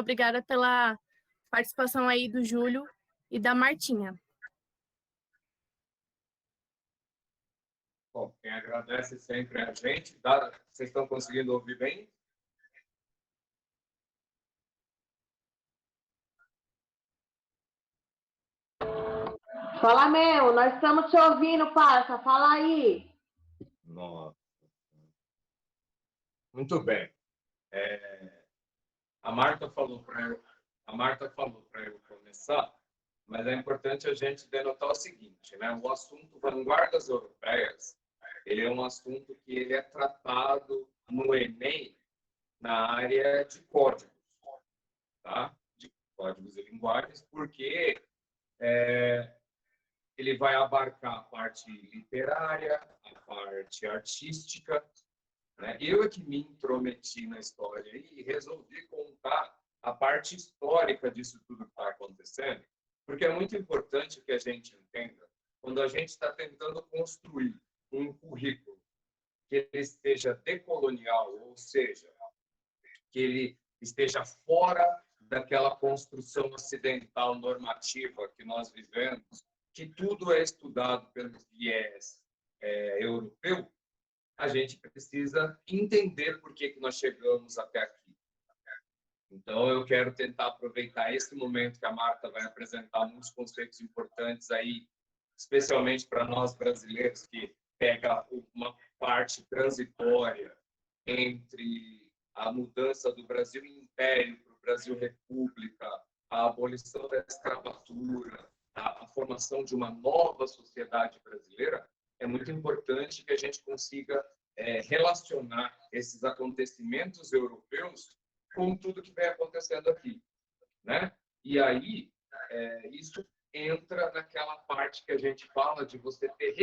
obrigada pela participação aí do Júlio e da Martinha. Bom, quem agradece sempre é a gente. Tá? Vocês estão conseguindo ouvir bem? Fala, meu, nós estamos te ouvindo, parça. Fala aí. Nossa. Muito bem. A Marta falou para eu começar, mas é importante a gente denotar o seguinte, né? O assunto vanguardas europeias, ele é um assunto que ele é tratado no Enem na área de códigos, tá? De códigos e linguagens, porque ele vai abarcar a parte literária, a parte artística, né? Eu é que me intrometi na história e resolvi contar a parte histórica disso tudo que está acontecendo, porque é muito importante que a gente entenda quando a gente está tentando construir um currículo que ele esteja decolonial, ou seja, que ele esteja fora daquela construção ocidental normativa que nós vivemos, que tudo é estudado pelo viés europeu, a gente precisa entender por que nós chegamos até aqui. Então, eu quero tentar aproveitar esse momento que a Marta vai apresentar muitos conceitos importantes aí, especialmente para nós brasileiros, que pega uma parte transitória entre a mudança do Brasil Império para o Brasil República, a abolição da escravatura, a formação de uma nova sociedade brasileira. É muito importante que a gente consiga relacionar esses acontecimentos europeus com tudo que vem acontecendo aqui, né? E aí, isso entra naquela parte que a gente fala de você ter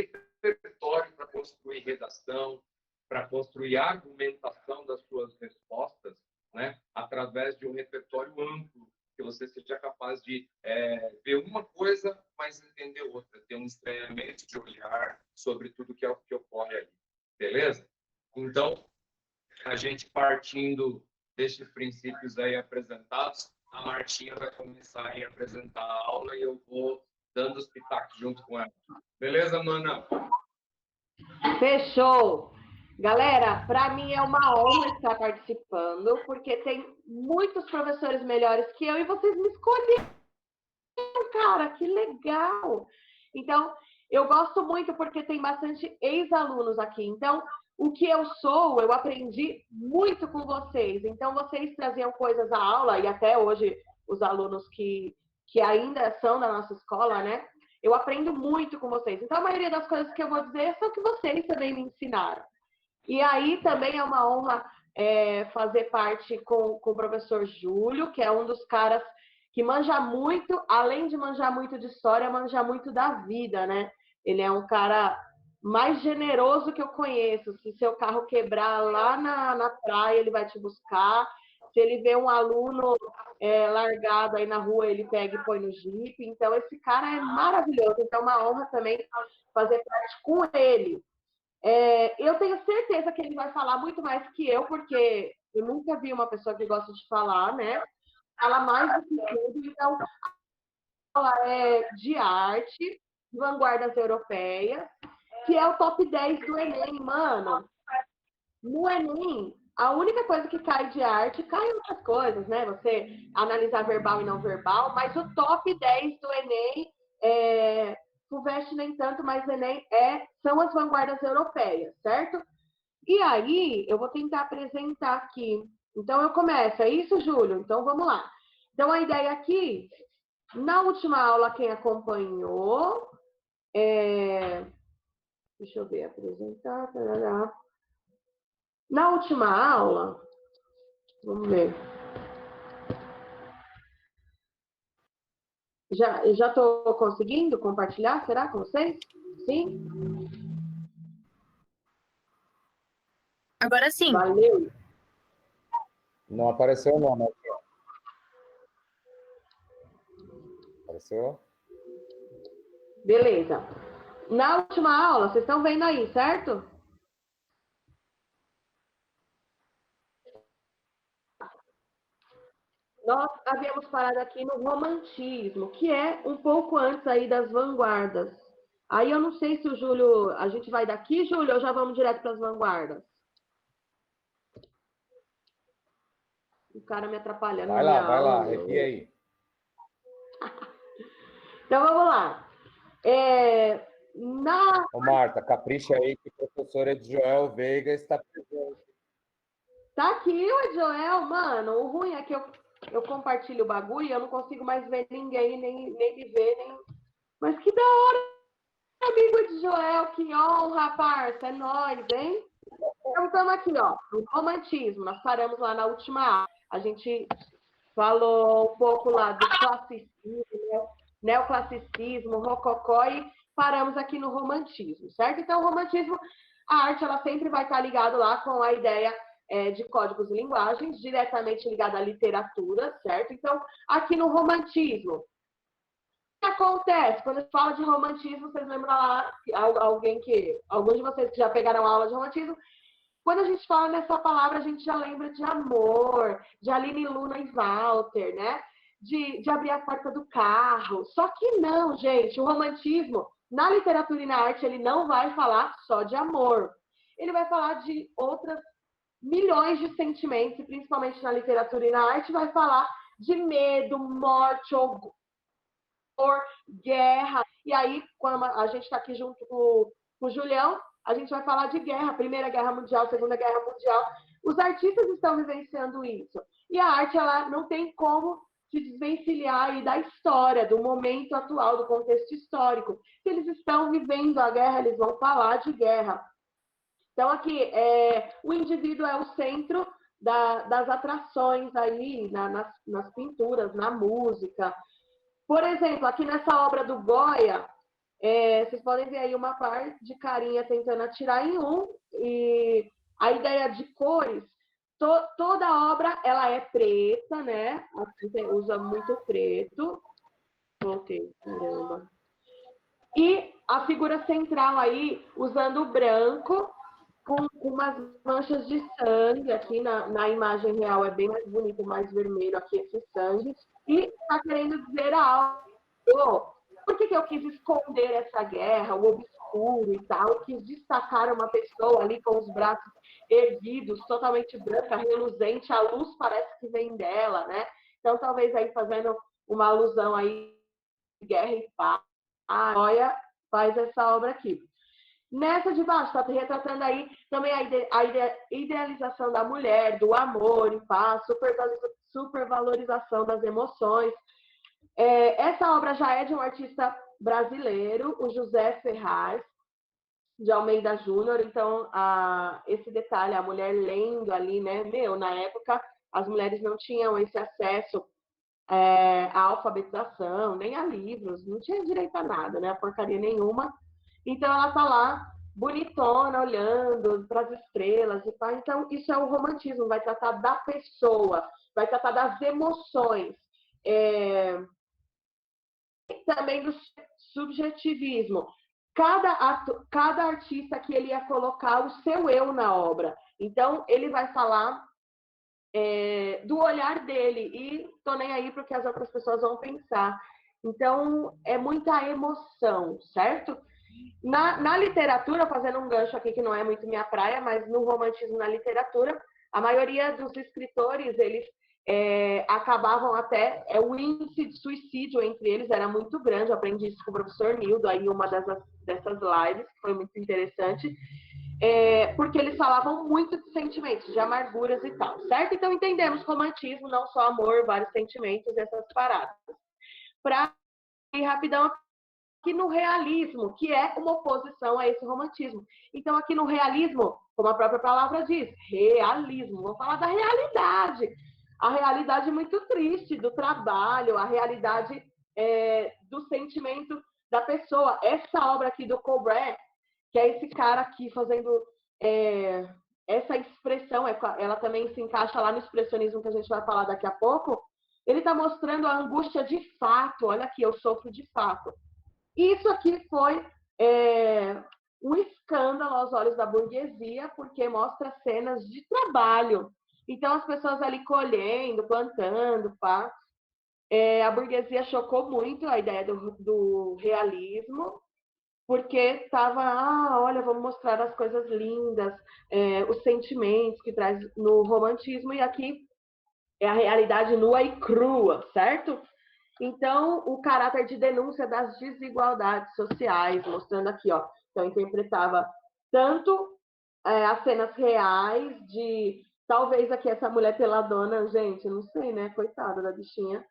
repertório para construir redação, para construir argumentação das suas respostas, né? Através de um repertório amplo, que você seja capaz de ver uma coisa, mas entender outra, ter um estranhamento de olhar sobre tudo que ocorre ali. Beleza? Então, a gente partindo destes princípios aí apresentados, a Martinha vai começar a apresentar a aula e eu vou dando os pitacos junto com ela. Beleza, mana? Fechou. Galera, para mim é uma honra estar participando, porque tem muitos professores melhores que eu e vocês me escolheram, cara, que legal. Então, eu gosto muito porque tem bastante ex-alunos aqui. Então, o que eu sou, eu aprendi muito com vocês. Então, vocês traziam coisas à aula, e até hoje os alunos que ainda são da nossa escola, né? Eu aprendo muito com vocês. Então, a maioria das coisas que eu vou dizer são que vocês também me ensinaram. E aí também é uma honra fazer parte com o professor Júlio, que é um dos caras que manja muito, além de manjar muito de história, manja muito da vida, né? Ele é um cara mais generoso que eu conheço. Se seu carro quebrar lá na praia, ele vai te buscar. Se ele vê um aluno largado aí na rua, ele pega e põe no jipe. Então, esse cara é maravilhoso. Então, é uma honra também fazer parte com ele. Eu tenho certeza que ele vai falar muito mais que eu, porque eu nunca vi uma pessoa que gosta de falar, né? Fala mais do que tudo. Então, a aula é de arte, vanguardas europeias, que é o top 10 do Enem, mano. No Enem, a única coisa que cai de arte, cai outras coisas, né? Você analisar verbal e não verbal, mas o top 10 do Enem, FUVEST nem tanto, mas o Enem são as vanguardas europeias, certo? E aí, eu vou tentar apresentar aqui. Então, eu começo. É isso, Júlio? Então, vamos lá. Então, a ideia aqui, na última aula, quem acompanhou, deixa eu ver, apresentar. Tarará. Na última aula, vamos ver. Já estou conseguindo compartilhar, será, com vocês? Sim? Agora sim. Valeu. Não apareceu não, né? Apareceu? Beleza. Na última aula, vocês estão vendo aí, certo? Nós havíamos parado aqui no romantismo, que é um pouco antes aí das vanguardas. Aí eu não sei se o Júlio... A gente vai daqui, Júlio, ou já vamos direto para as vanguardas? O cara me atrapalhando na minha vai aula. lá, arrepia aí. Então, vamos lá. Ô, Marta, capricha aí que o professor Edjoel Veiga está presente. Tá aqui o Joel, mano. O ruim é que eu compartilho o bagulho e eu não consigo mais ver ninguém, nem me ver, nem... Mas que da hora, amigo de Joel, que honra, parça, é nóis, hein? Então, estamos aqui, ó, no romantismo. Nós paramos lá na última aula. A gente falou um pouco lá do classicismo, neoclassicismo, rococó e paramos aqui no romantismo, certo? Então, o romantismo, a arte, ela sempre vai estar ligada lá com a ideia de códigos e linguagens, diretamente ligada à literatura, certo? Então, aqui no romantismo, o que acontece? Quando a gente fala de romantismo, vocês lembram lá, alguns de vocês que já pegaram aula de romantismo, quando a gente fala nessa palavra, a gente já lembra de amor, de Aline Luna e Walter, né? De abrir a porta do carro. Só que não, gente, o romantismo, na literatura e na arte, ele não vai falar só de amor. Ele vai falar de outras milhões de sentimentos, e principalmente na literatura e na arte, vai falar de medo, morte, horror, guerra. E aí, quando a gente está aqui junto com o Julião, a gente vai falar de guerra, Primeira Guerra Mundial, Segunda Guerra Mundial. Os artistas estão vivenciando isso. E a arte, ela não tem como se desvencilhar aí da história, do momento atual, do contexto histórico. Se eles estão vivendo a guerra, eles vão falar de guerra. Então, aqui, o indivíduo é o centro das atrações aí, nas pinturas, na música. Por exemplo, aqui nessa obra do Goya, vocês podem ver aí uma parte de carinha tentando atirar em um, e a ideia de cores, toda a obra ela é preta, né? Você usa muito preto. Voltei, caramba. E a figura central aí, usando o branco, com umas manchas de sangue. Aqui na imagem real é bem mais bonito, mais vermelho aqui esse sangue. E está querendo dizer algo. Por que eu quis esconder essa guerra, o obscuro e tal? Eu quis destacar uma pessoa ali com os braços erguidos, totalmente branca, reluzente, a luz parece que vem dela, né? Então, talvez aí fazendo uma alusão aí de guerra e paz. A Goya faz essa obra aqui. Nessa de baixo, está retratando aí também a idealização da mulher, do amor e paz, supervalorização das emoções. Essa obra já é de um artista brasileiro, o José Ferraz de Almeida Júnior. Então, esse detalhe, a mulher lendo ali, né? Na época, as mulheres não tinham esse acesso à alfabetização, nem a livros, não tinha direito a nada, né? A porcaria nenhuma. Então, ela está lá, bonitona, olhando para as estrelas e tal. Então, isso é o romantismo, vai tratar da pessoa, vai tratar das emoções. Também do subjetivismo. Cada artista que ele ia colocar o seu eu na obra. Então, ele vai falar do olhar dele, e tô nem aí para o que as outras pessoas vão pensar. Então, é muita emoção, certo? Na literatura, fazendo um gancho aqui que não é muito minha praia, mas no romantismo na literatura, a maioria dos escritores, eles acabavam até... o índice de suicídio entre eles era muito grande. Eu aprendi isso com o professor Nildo, aí uma dessas lives, que foi muito interessante, porque eles falavam muito de sentimentos, de amarguras e tal, certo? Então, entendemos romantismo, não só amor, vários sentimentos, essas paradas. Para ir rapidão aqui no realismo, que é uma oposição a esse romantismo. Então, aqui no realismo, como a própria palavra diz, realismo, vamos falar da realidade. A realidade muito triste do trabalho, a realidade do sentimento da pessoa. Essa obra aqui do Courbet, que é esse cara aqui fazendo essa expressão, ela também se encaixa lá no expressionismo que a gente vai falar daqui a pouco. Ele está mostrando a angústia de fato. Olha aqui, eu sofro de fato. Isso aqui foi um escândalo aos olhos da burguesia, porque mostra cenas de trabalho. Então, as pessoas ali colhendo, plantando, pá. A burguesia chocou muito a ideia do realismo, porque estava, olha, vamos mostrar as coisas lindas, os sentimentos que traz no romantismo, e aqui é a realidade nua e crua, certo? Então, o caráter de denúncia das desigualdades sociais, mostrando aqui, ó, então interpretava tanto as cenas reais de, talvez aqui essa mulher peladona, gente, não sei, né, coitada da bichinha,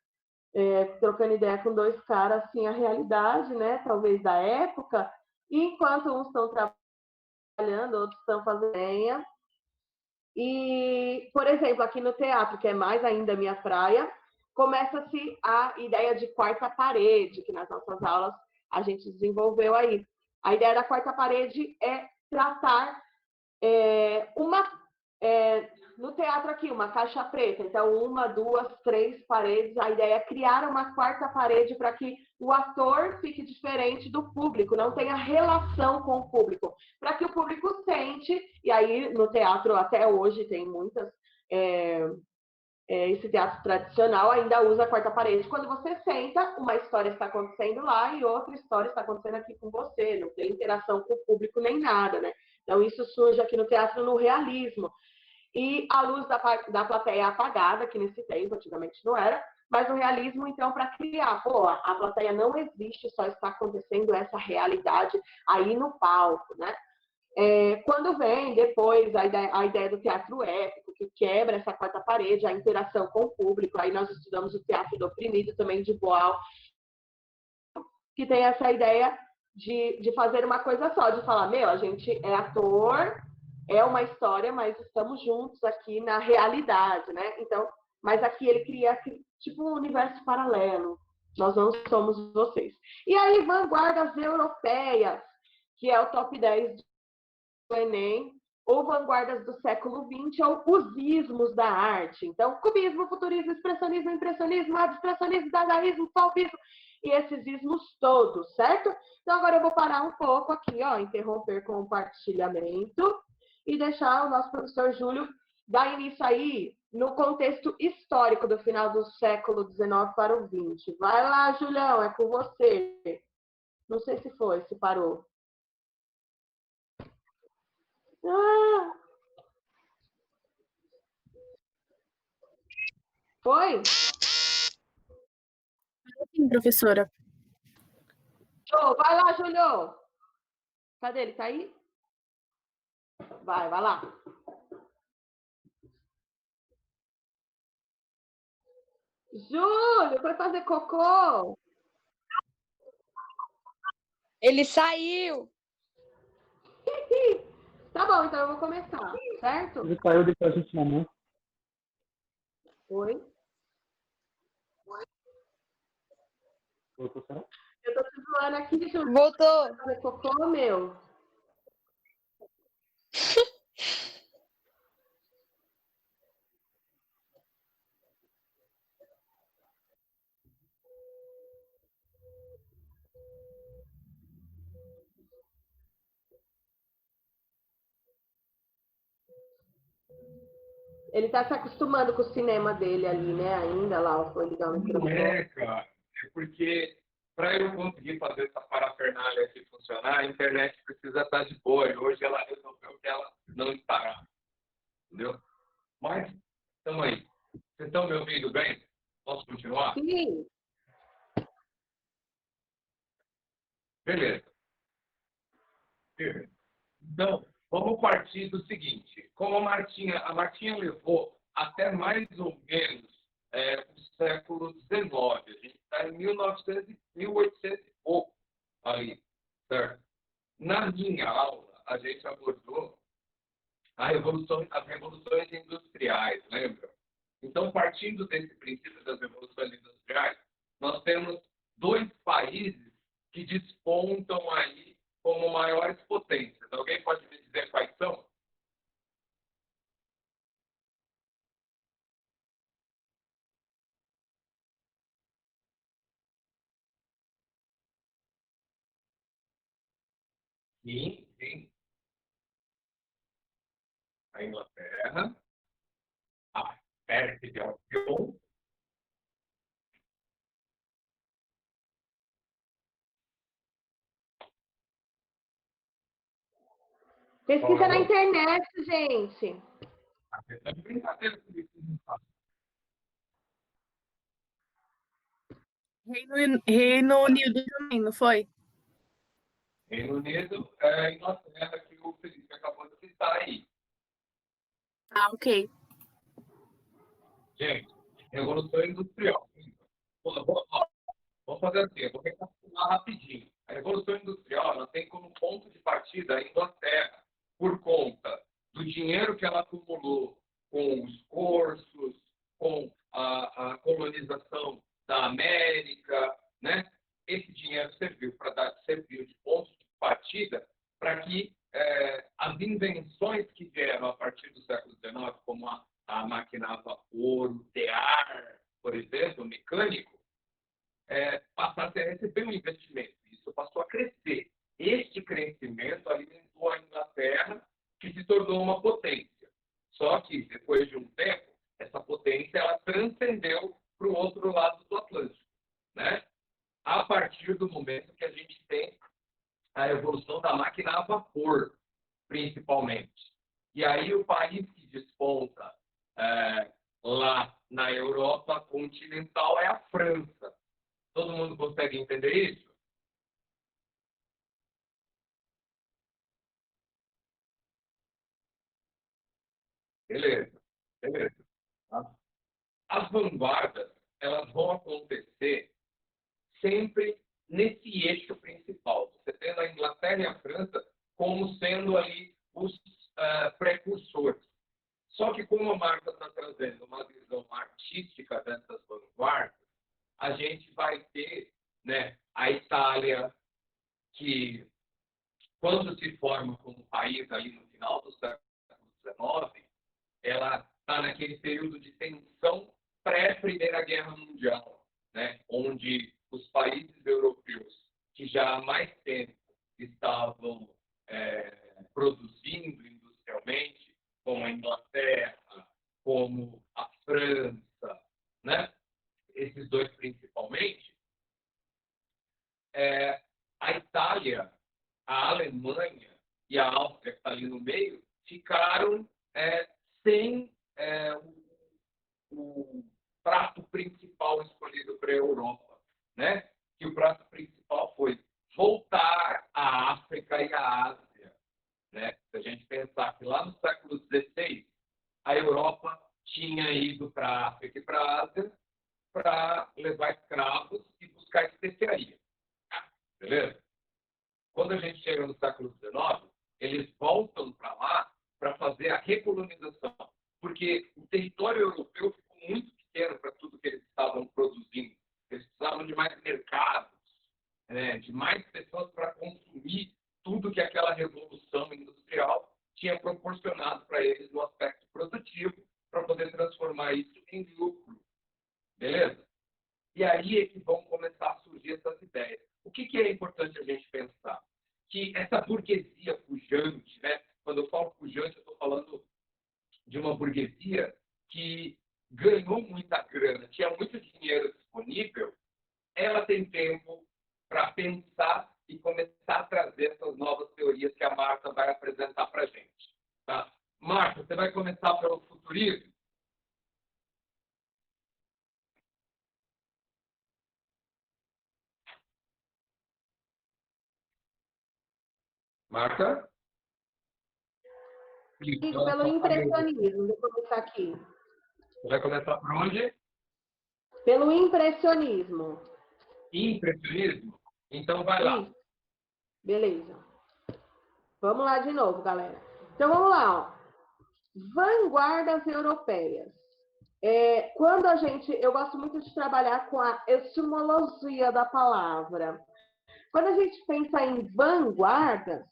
trocando ideia com dois caras, assim, a realidade, né, talvez da época, e enquanto uns estão trabalhando, outros estão fazendo lenha. E, por exemplo, aqui no teatro, que é mais ainda minha praia, começa-se a ideia de quarta parede, que nas nossas aulas a gente desenvolveu aí. A ideia da quarta parede é tratar no teatro aqui, uma caixa preta. Então, uma, duas, três paredes. A ideia é criar uma quarta parede para que o ator fique diferente do público, não tenha relação com o público. Para que o público sente, e aí no teatro até hoje tem muitas... esse teatro tradicional ainda usa a quarta parede. Quando você senta, uma história está acontecendo lá e outra história está acontecendo aqui com você. Não tem interação com o público nem nada, né? Então, isso surge aqui no teatro no realismo. E a luz da plateia é apagada, que nesse tempo, antigamente não era, mas o realismo, então, para criar, a plateia não existe, só está acontecendo essa realidade aí no palco, né? Quando vem depois a ideia do teatro épico, que quebra essa quarta parede, a interação com o público, aí nós estudamos o teatro do oprimido também de Boal, que tem essa ideia de fazer uma coisa só, de falar, a gente é ator, é uma história, mas estamos juntos aqui na realidade, né? Então, mas aqui ele cria tipo um universo paralelo. Nós não somos vocês. E aí, vanguardas europeias, que é o top 10 do Enem, ou vanguardas do século XX, ou os ismos da arte. Então, cubismo, futurismo, expressionismo, impressionismo, abstracionismo, dadaísmo, fauvismo, e esses ismos todos, certo? Então, agora eu vou parar um pouco aqui, ó, interromper compartilhamento, e deixar o nosso professor Júlio dar início aí no contexto histórico do final do século XIX para o XX. Vai lá, Julião, é com você. Não sei se parou. Foi? Sim, professora. Vai lá, Júlio. Cadê ele? Tá aí? Vai lá. Júlio, foi fazer cocô? Ele saiu. Tá bom, então eu vou começar, certo? Ele saiu depois a gente mamou. Oi? Voltou, será? Eu tô te zoando aqui, Júlio. Voltou. Fazer cocô, meu. Ele tá se acostumando com o cinema dele ali, né? Ainda lá, foi ligar o microfone. Não é, cara. É porque para eu conseguir fazer essa parafernália aqui funcionar, a internet precisa estar de boa. E hoje ela resolveu que ela não estará. Entendeu? Mas, estamos aí. Vocês estão me ouvindo bem? Posso continuar? Sim. Beleza. Então, vamos partir do seguinte. Como a Martinha levou até mais ou menos o século XIX. A gente está em 1800 e pouco ali, certo? Na minha aula, a gente abordou as revoluções industriais, lembra? Então, partindo desse princípio das revoluções industriais, nós temos dois países que despontam aí como maiores potências. Alguém pode me dizer quais são? Sim. A Inglaterra, Perte de avião. Pesquisa na internet, gente. É brincadeira com isso. Reino Unido também, não foi? Reino Unido é Inglaterra, que o Felipe acabou de citar aí. Ah, ok. Gente, Revolução Industrial. Vamos fazer assim, eu vou recapitular rapidinho. A Revolução Industrial ela tem como ponto de partida a Inglaterra, por conta do dinheiro que ela acumulou com os cursos, com a colonização da América, né? Esse dinheiro serviu de ponto de partida para que as invenções que vieram a partir do século XIX, como a máquina a vapor, o tear, por exemplo, o mecânico, passasse a receber um investimento. Isso passou a crescer. Este crescimento alimentou a Inglaterra, que se tornou uma potência. Só que, depois de um tempo, essa potência ela transcendeu para o outro lado do Atlântico, né? A partir do momento que a gente tem a evolução da máquina a vapor, principalmente. E aí o país que desponta lá na Europa continental é a França. Todo mundo consegue entender isso? Beleza. Tá? As vanguardas, elas vão acontecer sempre nesse eixo principal. Você tendo a Inglaterra e a França como sendo ali os precursores. Só que como a Marta está trazendo uma visão artística dessas vanguardas, a gente vai ter, né, a Itália, que quando se forma como país ali no final do século XIX, ela está naquele período de tensão pré-Primeira Guerra Mundial, né? Onde os países europeus que já há mais tempo estavam produzindo industrialmente, como a Inglaterra, como a França, né? Esses dois principalmente, a Itália, a Alemanha e a Áustria, que está ali no meio, ficaram sem o prato principal escolhido para a Europa, né? Que o prato principal foi voltar à África e à Ásia, né? Se a gente pensar que lá no século XVI, a Europa tinha ido para a África e para a Ásia para levar escravos e buscar especiaria. Beleza? Quando a gente chega no século XIX, eles voltam para lá para fazer a recolonização, porque o território europeu ficou muito pequeno para tudo que eles estavam produzindo. Eles precisavam de mais mercados, né, de mais pessoas para consumir tudo que aquela revolução industrial tinha proporcionado para eles no aspecto produtivo, para poder transformar isso em lucro. Beleza? E aí é que vão começar a surgir essas ideias. O que é importante a gente pensar? Que essa burguesia pujante, né? Quando eu falo pujante, eu estou falando de uma burguesia que ganhou muita grana, tinha muito dinheiro disponível, ela tem tempo para pensar e começar a trazer essas novas teorias que a Marta vai apresentar para a gente. Tá? Marta, você vai começar pelo futurismo? Marta? Digo, pelo impressionismo, vou começar aqui. Você vai começar por onde? Pelo impressionismo. Impressionismo? Então vai lá. Isso. Beleza. Vamos lá de novo, galera. Então vamos lá, ó. Vanguardas europeias. Quando eu gosto muito de trabalhar com a etimologia da palavra. Quando a gente pensa em vanguardas,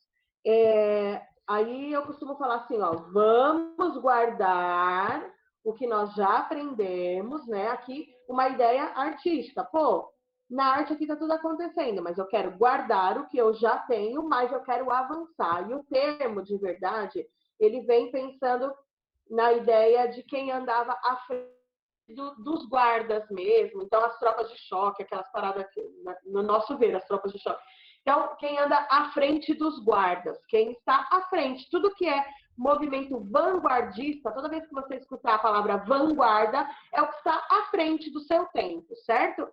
aí eu costumo falar assim, ó, vamos guardar o que nós já aprendemos, né? Aqui, uma ideia artística. Pô, na arte aqui está tudo acontecendo, mas eu quero guardar o que eu já tenho, mas eu quero avançar. E o termo, de verdade, ele vem pensando na ideia de quem andava à frente dos guardas mesmo. Então, as tropas de choque, aquelas paradas que, no nosso ver, as tropas de choque. Então, quem anda à frente dos guardas, quem está à frente, tudo que é movimento vanguardista, toda vez que você escutar a palavra vanguarda, é o que está à frente do seu tempo, certo?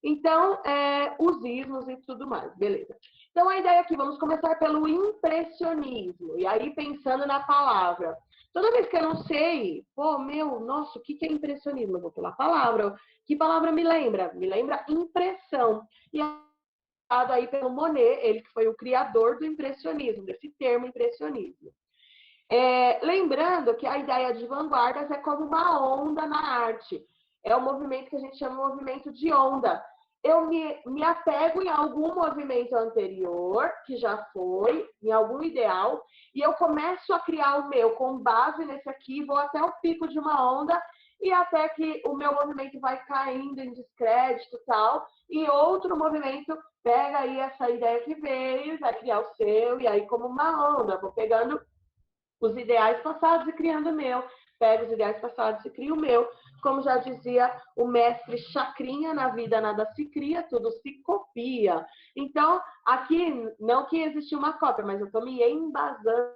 Então, os ismos e tudo mais, beleza. Então, a ideia aqui, vamos começar pelo impressionismo. E aí, pensando na palavra. Toda vez que eu não sei, nossa, o que é impressionismo? Eu vou pela palavra. Que palavra me lembra? Me lembra impressão. E aí pelo Monet, ele que foi o criador do impressionismo, desse termo impressionismo. Lembrando que a ideia de vanguardas é como uma onda na arte. É um movimento que a gente chama de movimento de onda. Eu me apego em algum movimento anterior, que já foi, em algum ideal, e eu começo a criar o meu com base nesse aqui, vou até o pico de uma onda, e até que o meu movimento vai caindo em descrédito e tal, e outro movimento pega aí essa ideia que veio, vai criar o seu, e aí como uma onda, vou pegando os ideais passados e criando o meu. Pego os ideais passados e crio o meu. Como já dizia o mestre Chacrinha, na vida nada se cria, tudo se copia. Então, aqui, não que existe uma cópia, mas eu estou me embasando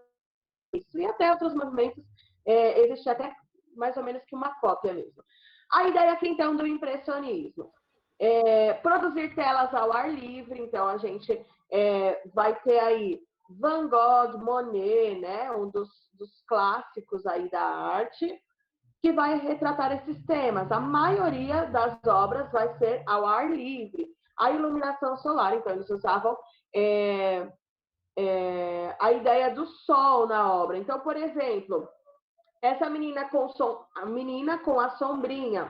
nisso. E até outros movimentos, existe até mais ou menos que uma cópia mesmo. A ideia aqui, então, do impressionismo. Produzir telas ao ar livre. Então, a gente vai ter aí Van Gogh, Monet, né, um dos clássicos aí da arte, que vai retratar esses temas. A maioria das obras vai ser ao ar livre. A iluminação solar, então eles usavam a ideia do sol na obra. Então, por exemplo, essa menina com a sombrinha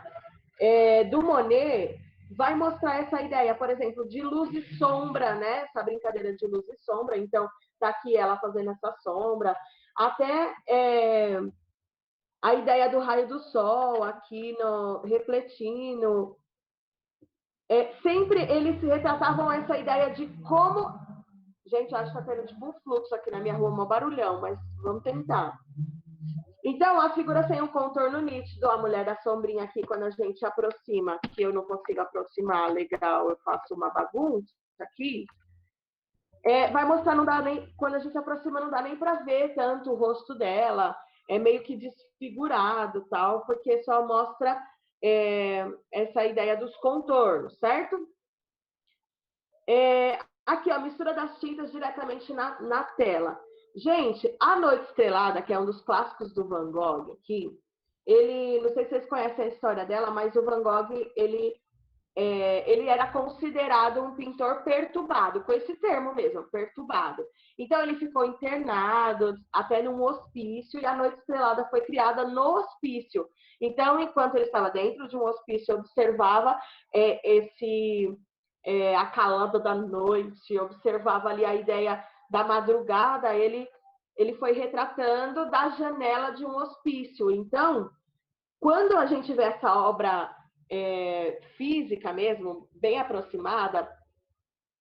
do Monet vai mostrar essa ideia, por exemplo, de luz e sombra, né? Essa brincadeira de luz e sombra. Então, tá aqui ela fazendo essa sombra. Até a ideia do raio do sol aqui refletindo. Sempre eles retratavam essa ideia de como... Gente, acho que tá tendo tipo um fluxo aqui na minha rua, um barulhão, mas vamos tentar. Então, a figura sem um contorno nítido, a mulher da sombrinha aqui, quando a gente aproxima, que eu não consigo aproximar legal, eu faço uma bagunça aqui, vai mostrar, não dá nem, quando a gente aproxima, não dá nem para ver tanto o rosto dela, é meio que desfigurado, tal, porque só mostra essa ideia dos contornos, certo? Aqui, ó, mistura das tintas diretamente na tela. Gente, A Noite Estrelada, que é um dos clássicos do Van Gogh aqui, não sei se vocês conhecem a história dela, mas o Van Gogh, ele era considerado um pintor perturbado, com esse termo mesmo, perturbado. Então, ele ficou internado até num hospício, e A Noite Estrelada foi criada no hospício. Então, enquanto ele estava dentro de um hospício, observava a calada da noite, observava ali a ideia da madrugada, ele foi retratando da janela de um hospício. Então, quando a gente vê essa obra física mesmo, bem aproximada,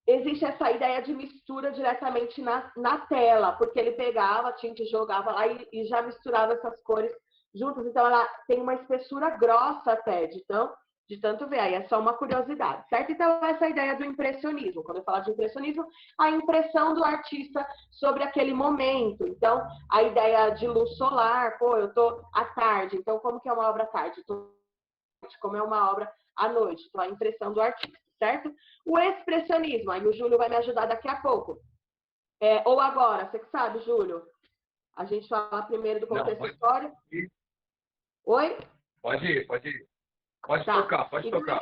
existe essa ideia de mistura diretamente na tela, porque ele pegava a tinta e jogava lá e já misturava essas cores juntas, então ela tem uma espessura grossa até, de tanto ver, aí é só uma curiosidade, certo? Então, essa é a ideia do impressionismo. Quando eu falar de impressionismo, a impressão do artista sobre aquele momento. Então, a ideia de luz solar, eu tô à tarde, então como que é uma obra à tarde? Como é uma obra à noite? Então, a impressão do artista, certo? O expressionismo, aí o Júlio vai me ajudar daqui a pouco. Ou agora, você que sabe, Júlio? A gente fala primeiro do contexto histórico. Oi? Pode ir. Pode tá. tocar, pode então, tocar.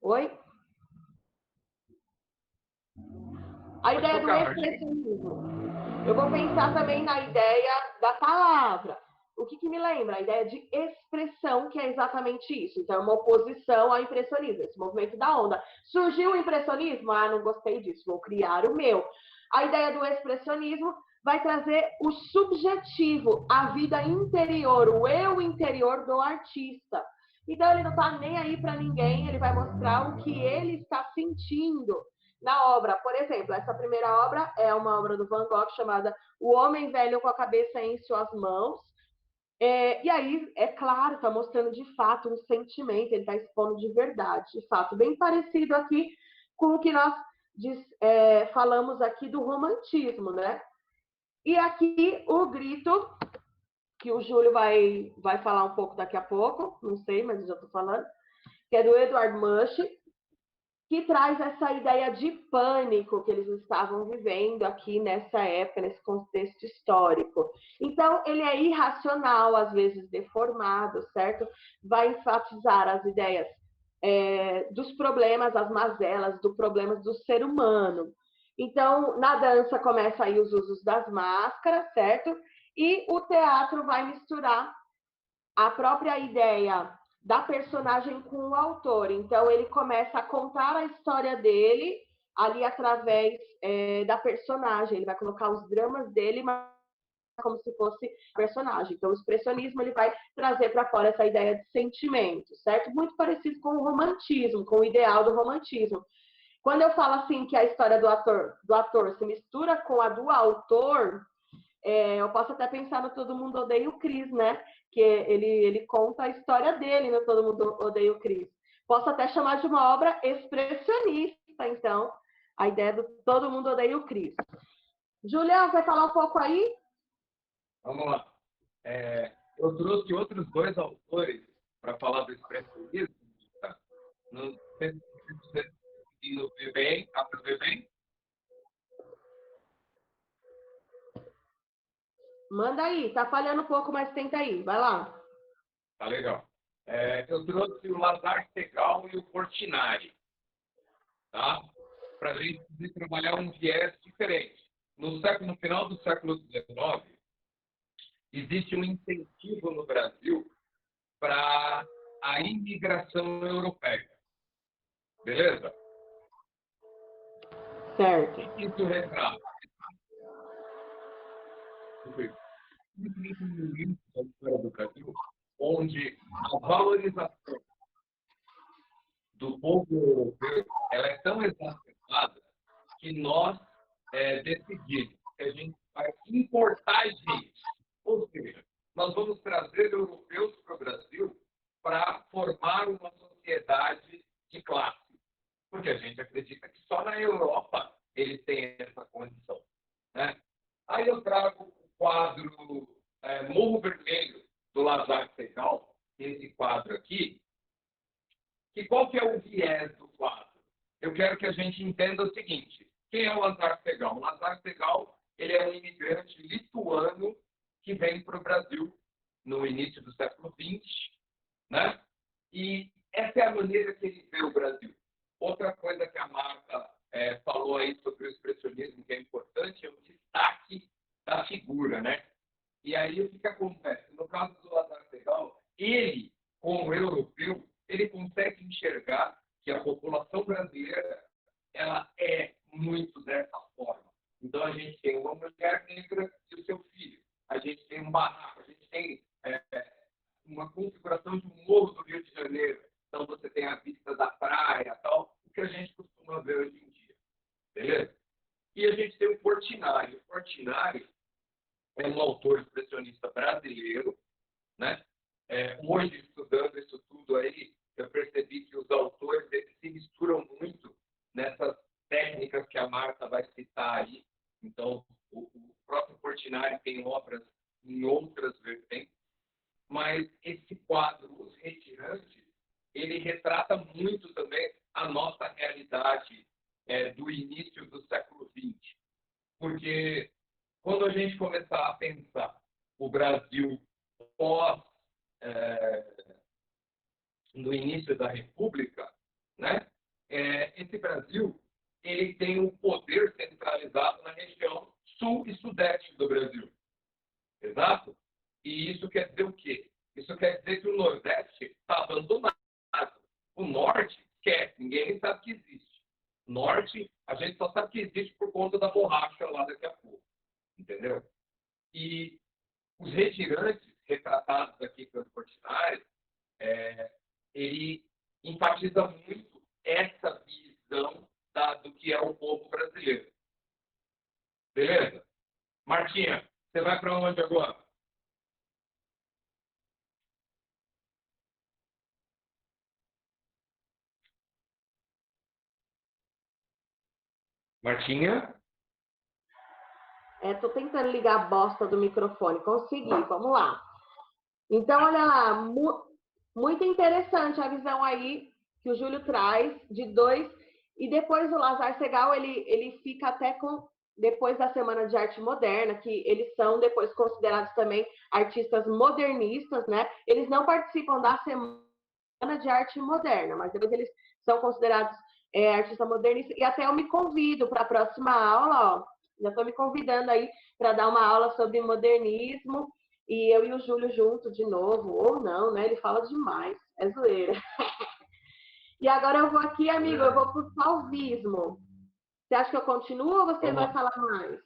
Oi? A ideia do expressionismo. Eu vou pensar também na ideia da palavra. O que me lembra? A ideia de expressão, que é exatamente isso. Então, é uma oposição ao impressionismo, esse movimento da onda. Surgiu o impressionismo? Ah, não gostei disso, vou criar o meu. A ideia do expressionismo vai trazer o subjetivo, a vida interior, o eu interior do artista. Então, ele não está nem aí para ninguém, ele vai mostrar o que ele está sentindo na obra. Por exemplo, essa primeira obra é uma obra do Van Gogh chamada O Homem Velho com a Cabeça em Suas Mãos. E aí, é claro, está mostrando de fato um sentimento, ele está expondo de verdade, de fato, bem parecido aqui com o que nós falamos aqui do romantismo, né? E aqui o grito, que o Júlio vai falar um pouco daqui a pouco, não sei, mas eu já estou falando, que é do Edward Munch, que traz essa ideia de pânico que eles estavam vivendo aqui nessa época, nesse contexto histórico. Então, ele é irracional, às vezes deformado, certo? Vai enfatizar as ideias dos problemas, as mazelas, dos problemas do ser humano. Então, na dança começa aí os usos das máscaras, certo? E o teatro vai misturar a própria ideia da personagem com o autor. Então, ele começa a contar a história dele ali através da personagem. Ele vai colocar os dramas dele, mas como se fosse personagem. Então, o expressionismo ele vai trazer para fora essa ideia de sentimento, certo? Muito parecido com o romantismo, com o ideal do romantismo. Quando eu falo assim que a história do ator se mistura com a do autor, eu posso até pensar no Todo Mundo Odeia o Chris, né? Que ele conta a história dele no Todo Mundo Odeia o Chris. Posso até chamar de uma obra expressionista, então, a ideia do Todo Mundo Odeia o Chris. Julião, vai falar um pouco aí? Vamos lá. Eu trouxe outros dois autores para falar do expressionismo. Tá? Não sei se você conseguiu ver bem. Dá para ver bem? Manda aí, tá falhando um pouco, mas tenta aí, vai lá. Tá legal. Eu trouxe o Lazar Segal e o Portinari, tá? Para a gente trabalhar um viés diferente. No final do século XIX, existe um incentivo no Brasil para a imigração europeia. Beleza? Certo. Isso retrata da história do Brasil, onde a valorização do povo europeu ela é tão exacerbada que nós decidimos que a gente vai importar gente. Ou seja, nós vamos trazer europeus para o Brasil para formar uma sociedade de classe. Porque a gente acredita que só na Europa eles têm essa condição. Né? Aí eu trago o quadro Morro Vermelho, do Lazar Segal, esse quadro aqui. E qual que é o viés do quadro? Eu quero que a gente entenda o seguinte. Quem é o Lazar Segal? O Lazar Segal ele é um imigrante lituano que vem para o Brasil no início do século XX. Né? E essa é a maneira que ele vê o Brasil. Outra coisa que a Marta falou aí sobre o expressionismo que é importante é o destaque da figura, né? E aí o que acontece? No caso do Lazar Segal, ele, como europeu, ele consegue enxergar que a população brasileira ela é muito dessa forma. Então a gente tem uma mulher negra e o seu filho. A gente tem um barraco, a gente tem uma configuração de um morro do Rio de Janeiro. Então você tem a vista da praia, tal, o que a gente costuma ver hoje em dia. Beleza? E a gente tem o Portinari. O Portinari é um autor expressionista brasileiro, né? Hoje, estudando isso tudo aí, eu percebi que os autores eles se misturam muito nessas técnicas que a Marta vai citar aí. Então, o próprio Portinari tem obras em outras vertentes, mas esse quadro, Os Retirantes, ele retrata muito também a nossa realidade do início do século XX. Porque quando a gente começar a pensar o Brasil pós no início da República, né? Esse Brasil ele tem um poder centralizado na região sul e sudeste do Brasil. Exato? E isso quer dizer o quê? Isso quer dizer que o Nordeste está abandonado. O Norte quer, ninguém nem sabe que existe. Norte, a gente só sabe que existe por conta da borracha lá daqui a pouco. Entendeu? E os retirantes retratados aqui pelo Portinari, ele enfatiza muito essa visão do que é o povo brasileiro. Beleza? Martinha, você vai para onde agora? Martinha? Tô tentando ligar a bosta do microfone. Consegui, vamos lá. Então, olha lá, muito interessante a visão aí que o Júlio traz de dois. E depois o Lazar Segal, ele fica até com, depois da Semana de Arte Moderna, que eles são depois considerados também artistas modernistas, né? Eles não participam da Semana de Arte Moderna, mas depois eles são considerados artistas modernistas. E até eu me convido para a próxima aula, ó, já estou me convidando aí para dar uma aula sobre modernismo, e eu e o Júlio junto de novo, ou não, né? Ele fala demais, é zoeira. E agora eu vou aqui, amigo, eu vou para o fauvismo. Você acha que eu continuo ou você vai falar mais?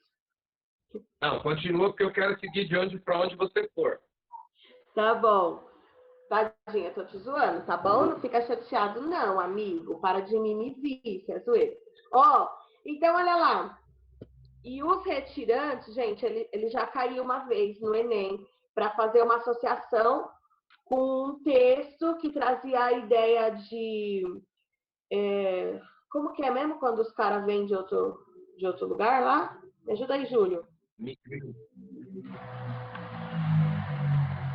Não, continua, porque eu quero seguir de onde para onde você for. Tá bom. Tadinha, tô te zoando, tá bom? Não fica chateado não, amigo. Para de mimizir, é zoeira. Ó, então olha lá. E os retirantes, gente, ele já caiu uma vez no Enem para fazer uma associação com um texto que trazia a ideia de... como que é mesmo quando os caras vêm de outro lugar lá? Me ajuda aí, Júlio.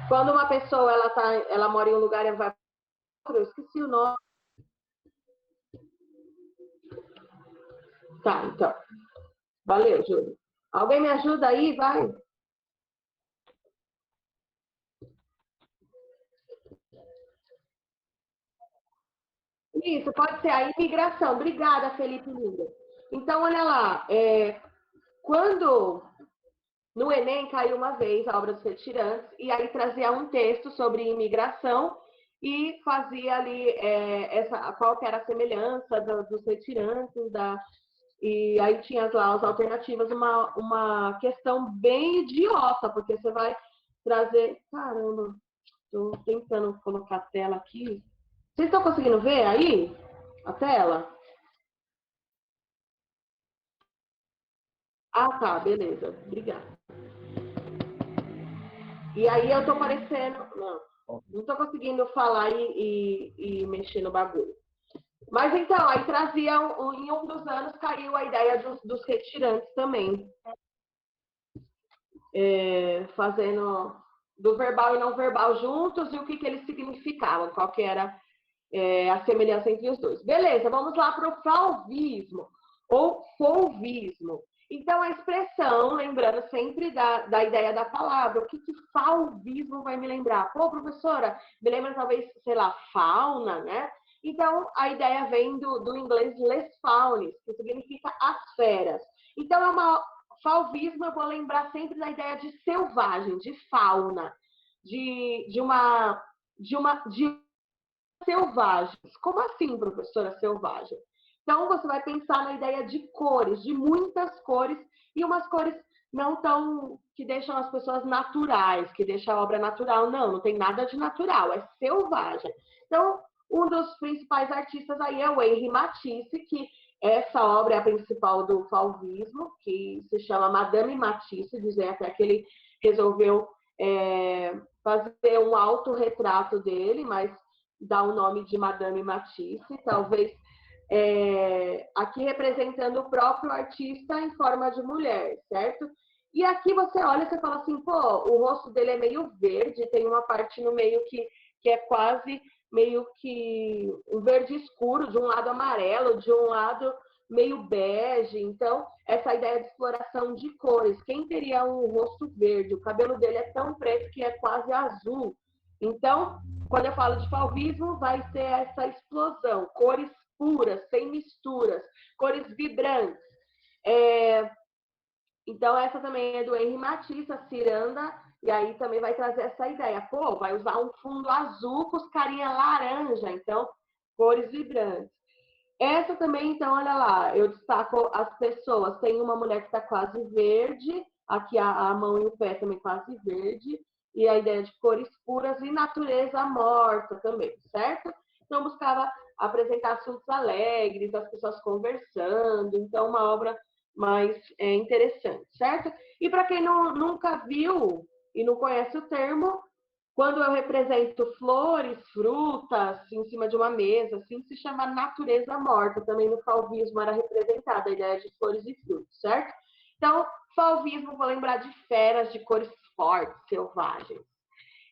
Quando uma pessoa ela mora em um lugar e vai para outro, eu esqueci o nome. Tá, então. Valeu, Júlio. Alguém me ajuda aí, vai? Isso, pode ser a imigração. Obrigada, Felipe Lindo. Então, olha lá. Quando no Enem caiu uma vez a obra dos retirantes, e aí trazia um texto sobre imigração e fazia ali qual que era a semelhança dos retirantes, e aí tinha lá as alternativas, uma questão bem idiota, porque você vai trazer... Caramba, estou tentando colocar a tela aqui. Vocês estão conseguindo ver aí a tela? Ah, tá, beleza. Obrigada. E aí eu tô parecendo... Não tô conseguindo falar e mexer no bagulho. Mas então, aí trazia, em um dos anos, caiu a ideia dos retirantes também. Fazendo do verbal e não verbal juntos e o que eles significavam, qual que era a semelhança entre os dois. Beleza, vamos lá para o fauvismo, ou folvismo. Então, a expressão, lembrando sempre da ideia da palavra, o que fauvismo vai me lembrar? Pô, professora, me lembra talvez, sei lá, fauna, né? Então, a ideia vem do inglês les faunes, que significa as feras. Então, fauvismo, eu vou lembrar sempre da ideia de selvagem, de fauna, de selvagens. Como assim, professora, selvagem? Então, você vai pensar na ideia de cores, de muitas cores, e umas cores não tão... que deixam as pessoas naturais, que deixam a obra natural. Não tem nada de natural, é selvagem. Então, um dos principais artistas aí é o Henri Matisse, que essa obra é a principal do fauvismo, que se chama Madame Matisse, dizem até que ele resolveu fazer um autorretrato dele, mas dá o nome de Madame Matisse, talvez aqui representando o próprio artista em forma de mulher, certo? E aqui você olha e você fala assim, pô, o rosto dele é meio verde, tem uma parte no meio que é quase meio que um verde escuro, de um lado amarelo, de um lado meio bege. Então, essa ideia de exploração de cores. Quem teria um rosto verde? O cabelo dele é tão preto que é quase azul. Então, quando eu falo de fauvismo, vai ser essa explosão. Cores puras, sem misturas, cores vibrantes. Então, essa também é do Henri Matisse, a ciranda, e aí também vai trazer essa ideia. Pô, vai usar um fundo azul com os carinha laranja, então, cores vibrantes. Essa também, então, olha lá, eu destaco as pessoas. Tem uma mulher que está quase verde, aqui a mão e o pé também quase verde, e a ideia de cores puras e natureza morta também, certo? Então, buscava apresentar assuntos alegres, as pessoas conversando, então, uma obra mais interessante, certo? E para quem nunca viu e não conhece o termo, Quando eu represento flores, frutas, em cima de uma mesa, assim, se chama natureza morta. Também no fauvismo era representada a ideia de flores e frutos, certo? Então, fauvismo, vou lembrar de feras de cores fortes, selvagens.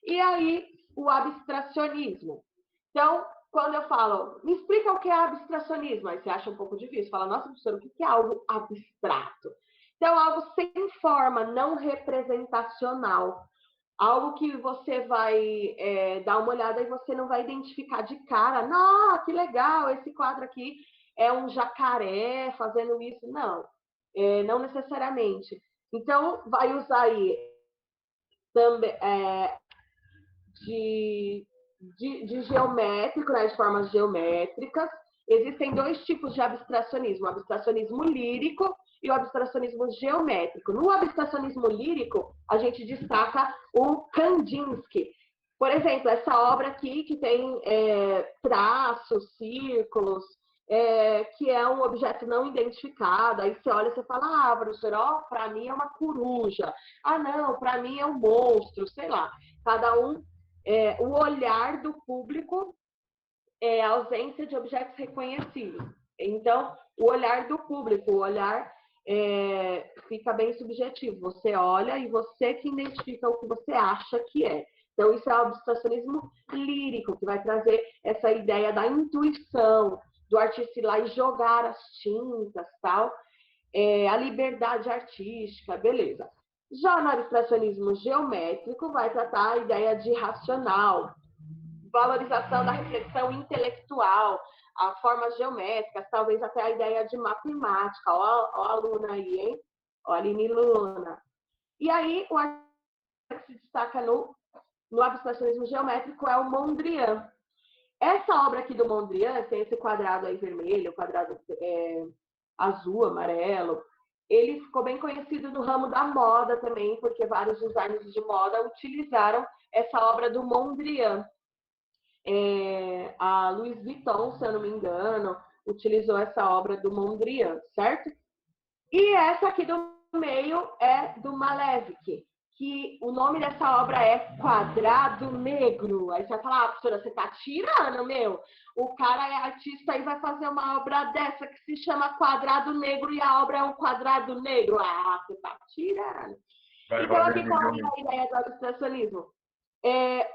E aí, o abstracionismo. Então, quando eu falo, me explica o que é abstracionismo, aí você acha um pouco difícil. Fala, nossa, professora, o que é algo abstrato? Então, algo sem forma, não representacional. Algo que você vai dar uma olhada e você não vai identificar de cara. Não, que legal, esse quadro aqui é um jacaré fazendo isso. Não, não necessariamente. Então, vai usar aí também de geométrico, né, de formas geométricas. Existem dois tipos de abstracionismo: o abstracionismo lírico e o abstracionismo geométrico. No abstracionismo lírico, a gente destaca o Kandinsky. Por exemplo, essa obra aqui que tem traços, círculos, que é um objeto não identificado. Aí você olha e você fala, professor, para mim é uma coruja. Ah, não, para mim é um monstro, sei lá. Cada um, o olhar do público é a ausência de objetos reconhecidos. Então, o olhar do público, o olhar fica bem subjetivo. Você olha e você que identifica o que você acha que é. Então, isso é o abstracionismo lírico, que vai trazer essa ideia da intuição, do artista ir lá e jogar as tintas, tal. A liberdade artística, beleza. Já no abstracionismo geométrico, vai tratar a ideia de racional, valorização da reflexão intelectual, a formas geométricas, talvez até a ideia de matemática. Ó a aluna aí, hein? Ó a Aline Luna. E aí, o artista que se destaca no abstracionismo geométrico é o Mondrian. Essa obra aqui do Mondrian, tem esse quadrado aí vermelho, quadrado azul, amarelo, ele ficou bem conhecido no ramo da moda também, porque vários designers de moda utilizaram essa obra do Mondrian. A Louis Vuitton, se eu não me engano, utilizou essa obra do Mondrian, certo? E essa aqui do meio é do Malevich, que o nome dessa obra é Quadrado Negro. Aí você vai falar, professora, você tá tirando, meu? O cara é artista e vai fazer uma obra dessa que se chama Quadrado Negro e a obra é um quadrado negro. Ah, você tá tirando. Então, aqui qual é a ideia do abstracionismo?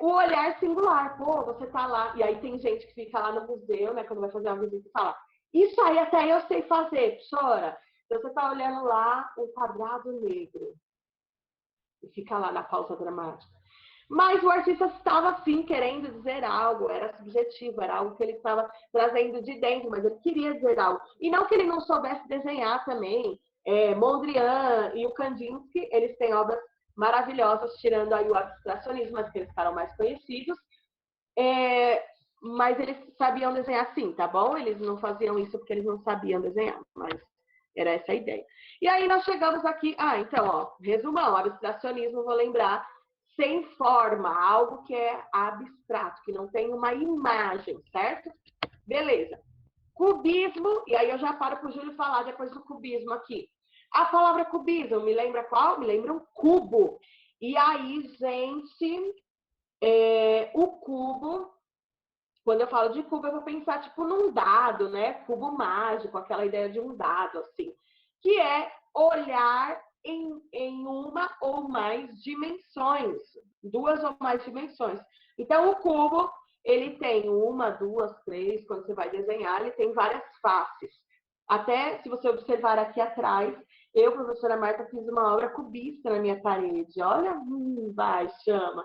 O olhar singular. Pô, você tá lá, e aí tem gente que fica lá no museu, né, quando vai fazer uma visita e fala, isso aí até eu sei fazer, professora. Então, você tá olhando lá um quadrado negro. E fica lá na pausa dramática. Mas o artista estava, sim, querendo dizer algo, era subjetivo, era algo que ele estava trazendo de dentro, mas ele queria dizer algo. E não que ele não soubesse desenhar também. Mondrian e o Kandinsky, eles têm obras maravilhosas, tirando aí o abstracionismo, mas que eles ficaram mais conhecidos. Mas eles sabiam desenhar sim, tá bom? Eles não faziam isso porque eles não sabiam desenhar, mas era essa a ideia. E aí nós chegamos aqui, então, ó, resumão, abstracionismo, vou lembrar, sem forma, algo que é abstrato, que não tem uma imagem, certo? Beleza. Cubismo, e aí eu já paro para o Júlio falar depois do cubismo aqui. A palavra cubismo, me lembra qual? Me lembra um cubo. E aí, gente, o cubo, quando eu falo de cubo, eu vou pensar tipo num dado, né? Cubo mágico, aquela ideia de um dado, assim. Que é olhar em uma ou mais dimensões. Duas ou mais dimensões. Então, o cubo, ele tem uma, duas, três, quando você vai desenhar, ele tem várias faces. Até, se você observar aqui atrás, eu, professora Marta, fiz uma obra cubista na minha parede. Olha, vai, chama.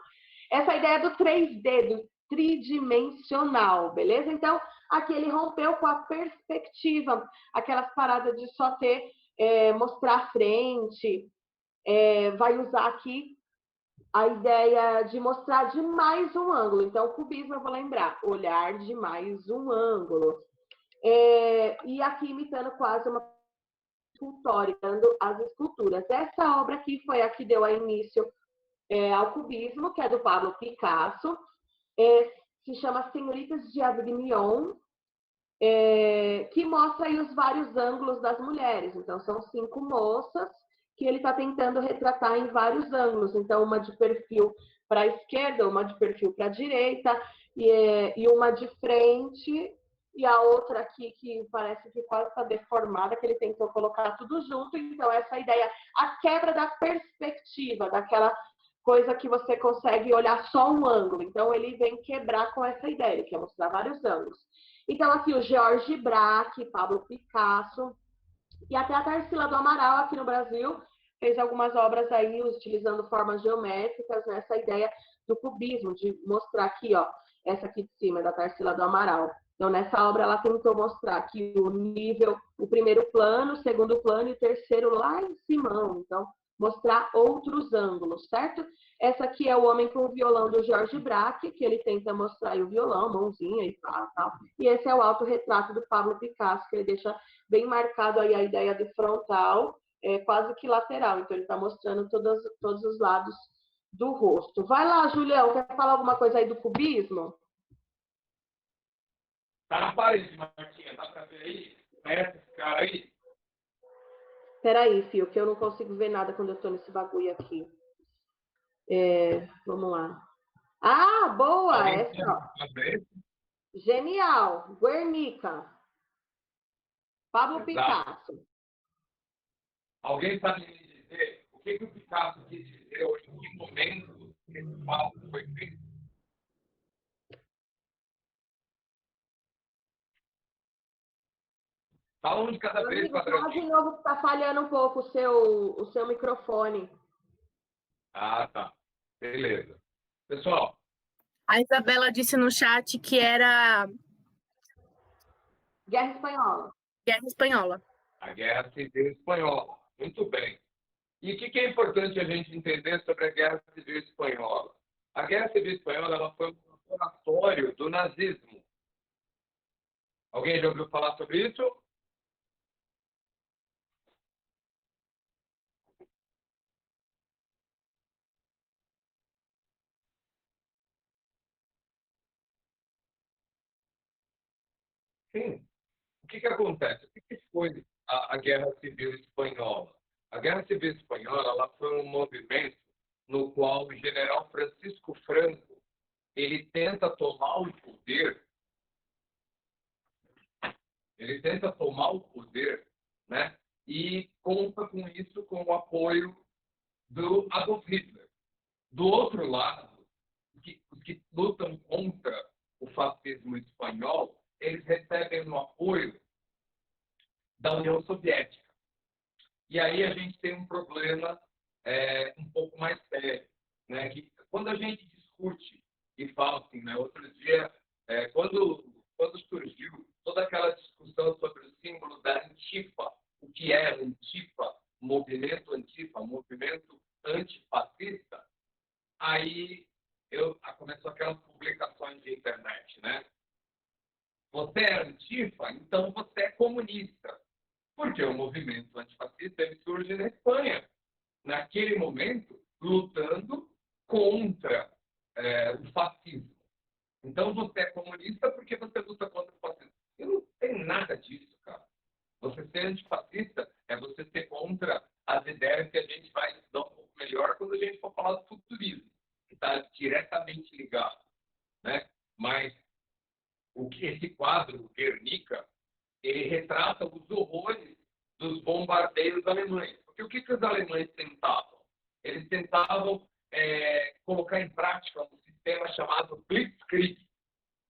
Essa ideia do 3D, do tridimensional, beleza? Então, aqui ele rompeu com a perspectiva, aquelas paradas de só ter, mostrar a frente, vai usar aqui a ideia de mostrar de mais um ângulo. Então, o cubismo, eu vou lembrar, olhar de mais um ângulo. E aqui imitando quase uma escultória, dando as esculturas. Essa obra aqui foi a que deu início ao cubismo, que é do Pablo Picasso. Se chama Senhoritas de Avignon, que mostra aí os vários ângulos das mulheres. Então, são 5 moças que ele está tentando retratar em vários ângulos. Então, uma de perfil para a esquerda, uma de perfil para a direita, e uma de frente, e a outra aqui que parece que quase está deformada, que ele tentou colocar tudo junto. Então, essa ideia, a quebra da perspectiva, daquela coisa que você consegue olhar só um ângulo. Então, ele vem quebrar com essa ideia, ele quer mostrar vários ângulos. Então, aqui o George Braque, Pablo Picasso, e até a Tarsila do Amaral, aqui no Brasil, fez algumas obras aí utilizando formas geométricas, nessa ideia do cubismo, de mostrar aqui, ó, essa aqui de cima, da Tarsila do Amaral. Então, nessa obra, ela tentou mostrar aqui o nível, o primeiro plano, o segundo plano e o terceiro lá em cima. Então, mostrar outros ângulos, certo? Essa aqui é o Homem com o Violão, do George Braque, que ele tenta mostrar aí o violão, mãozinha e tal. E esse é o autorretrato do Pablo Picasso, que ele deixa bem marcado aí a ideia de frontal, quase que lateral. Então, ele está mostrando todos os lados do rosto. Vai lá, Julião, quer falar alguma coisa aí do cubismo? Tá na parede, Martinha, dá pra ver aí? Conhece esse cara aí? Peraí, Fio, que eu não consigo ver nada quando eu tô nesse bagulho aqui. Vamos lá. Ah, boa! Essa, ó. Genial! Guernica. Pablo Picasso. Alguém sabe me dizer o que o Picasso quis dizer ou em que momento esse quadro foi feito? Fala um de cada vez, Fala de novo que tá falhando um pouco o seu microfone. Ah, tá. Beleza. Pessoal. A Isabela disse no chat que era... Guerra Espanhola. Guerra Espanhola. A Guerra Civil Espanhola. Muito bem. E o que é importante a gente entender sobre a Guerra Civil Espanhola? A Guerra Civil Espanhola ela foi um laboratório do nazismo. Alguém já ouviu falar sobre isso? Sim. O que acontece? O que foi a Guerra Civil Espanhola? A Guerra Civil Espanhola ela foi um movimento no qual o general Francisco Franco ele tenta tomar o poder, né? E conta com isso com o apoio do Adolf Hitler. Do outro lado, os que lutam contra o fascismo espanhol, eles recebem o apoio da União Soviética. E aí a gente tem um problema um pouco mais sério, né? Que quando a gente discute e fala assim, né? Outro dia, quando surgiu toda aquela discussão sobre o símbolo da Antifa, o que é Antifa, movimento antifascista, aí começou aquelas publicações de internet, né? Você é Antifa, então você é comunista. Porque o movimento antifascista ele surge na Espanha, naquele momento, lutando contra o fascismo. Então, você é comunista porque você luta contra o fascismo. E não tem nada disso, cara. Você ser antifascista é você ser contra as ideias que a gente vai estudar um pouco melhor quando a gente for falar do futurismo, que está diretamente ligado, né? Mas esse quadro, Guernica, ele retrata os horrores dos bombardeios alemães. Porque o que os alemães tentavam? Eles tentavam colocar em prática um sistema chamado Blitzkrieg,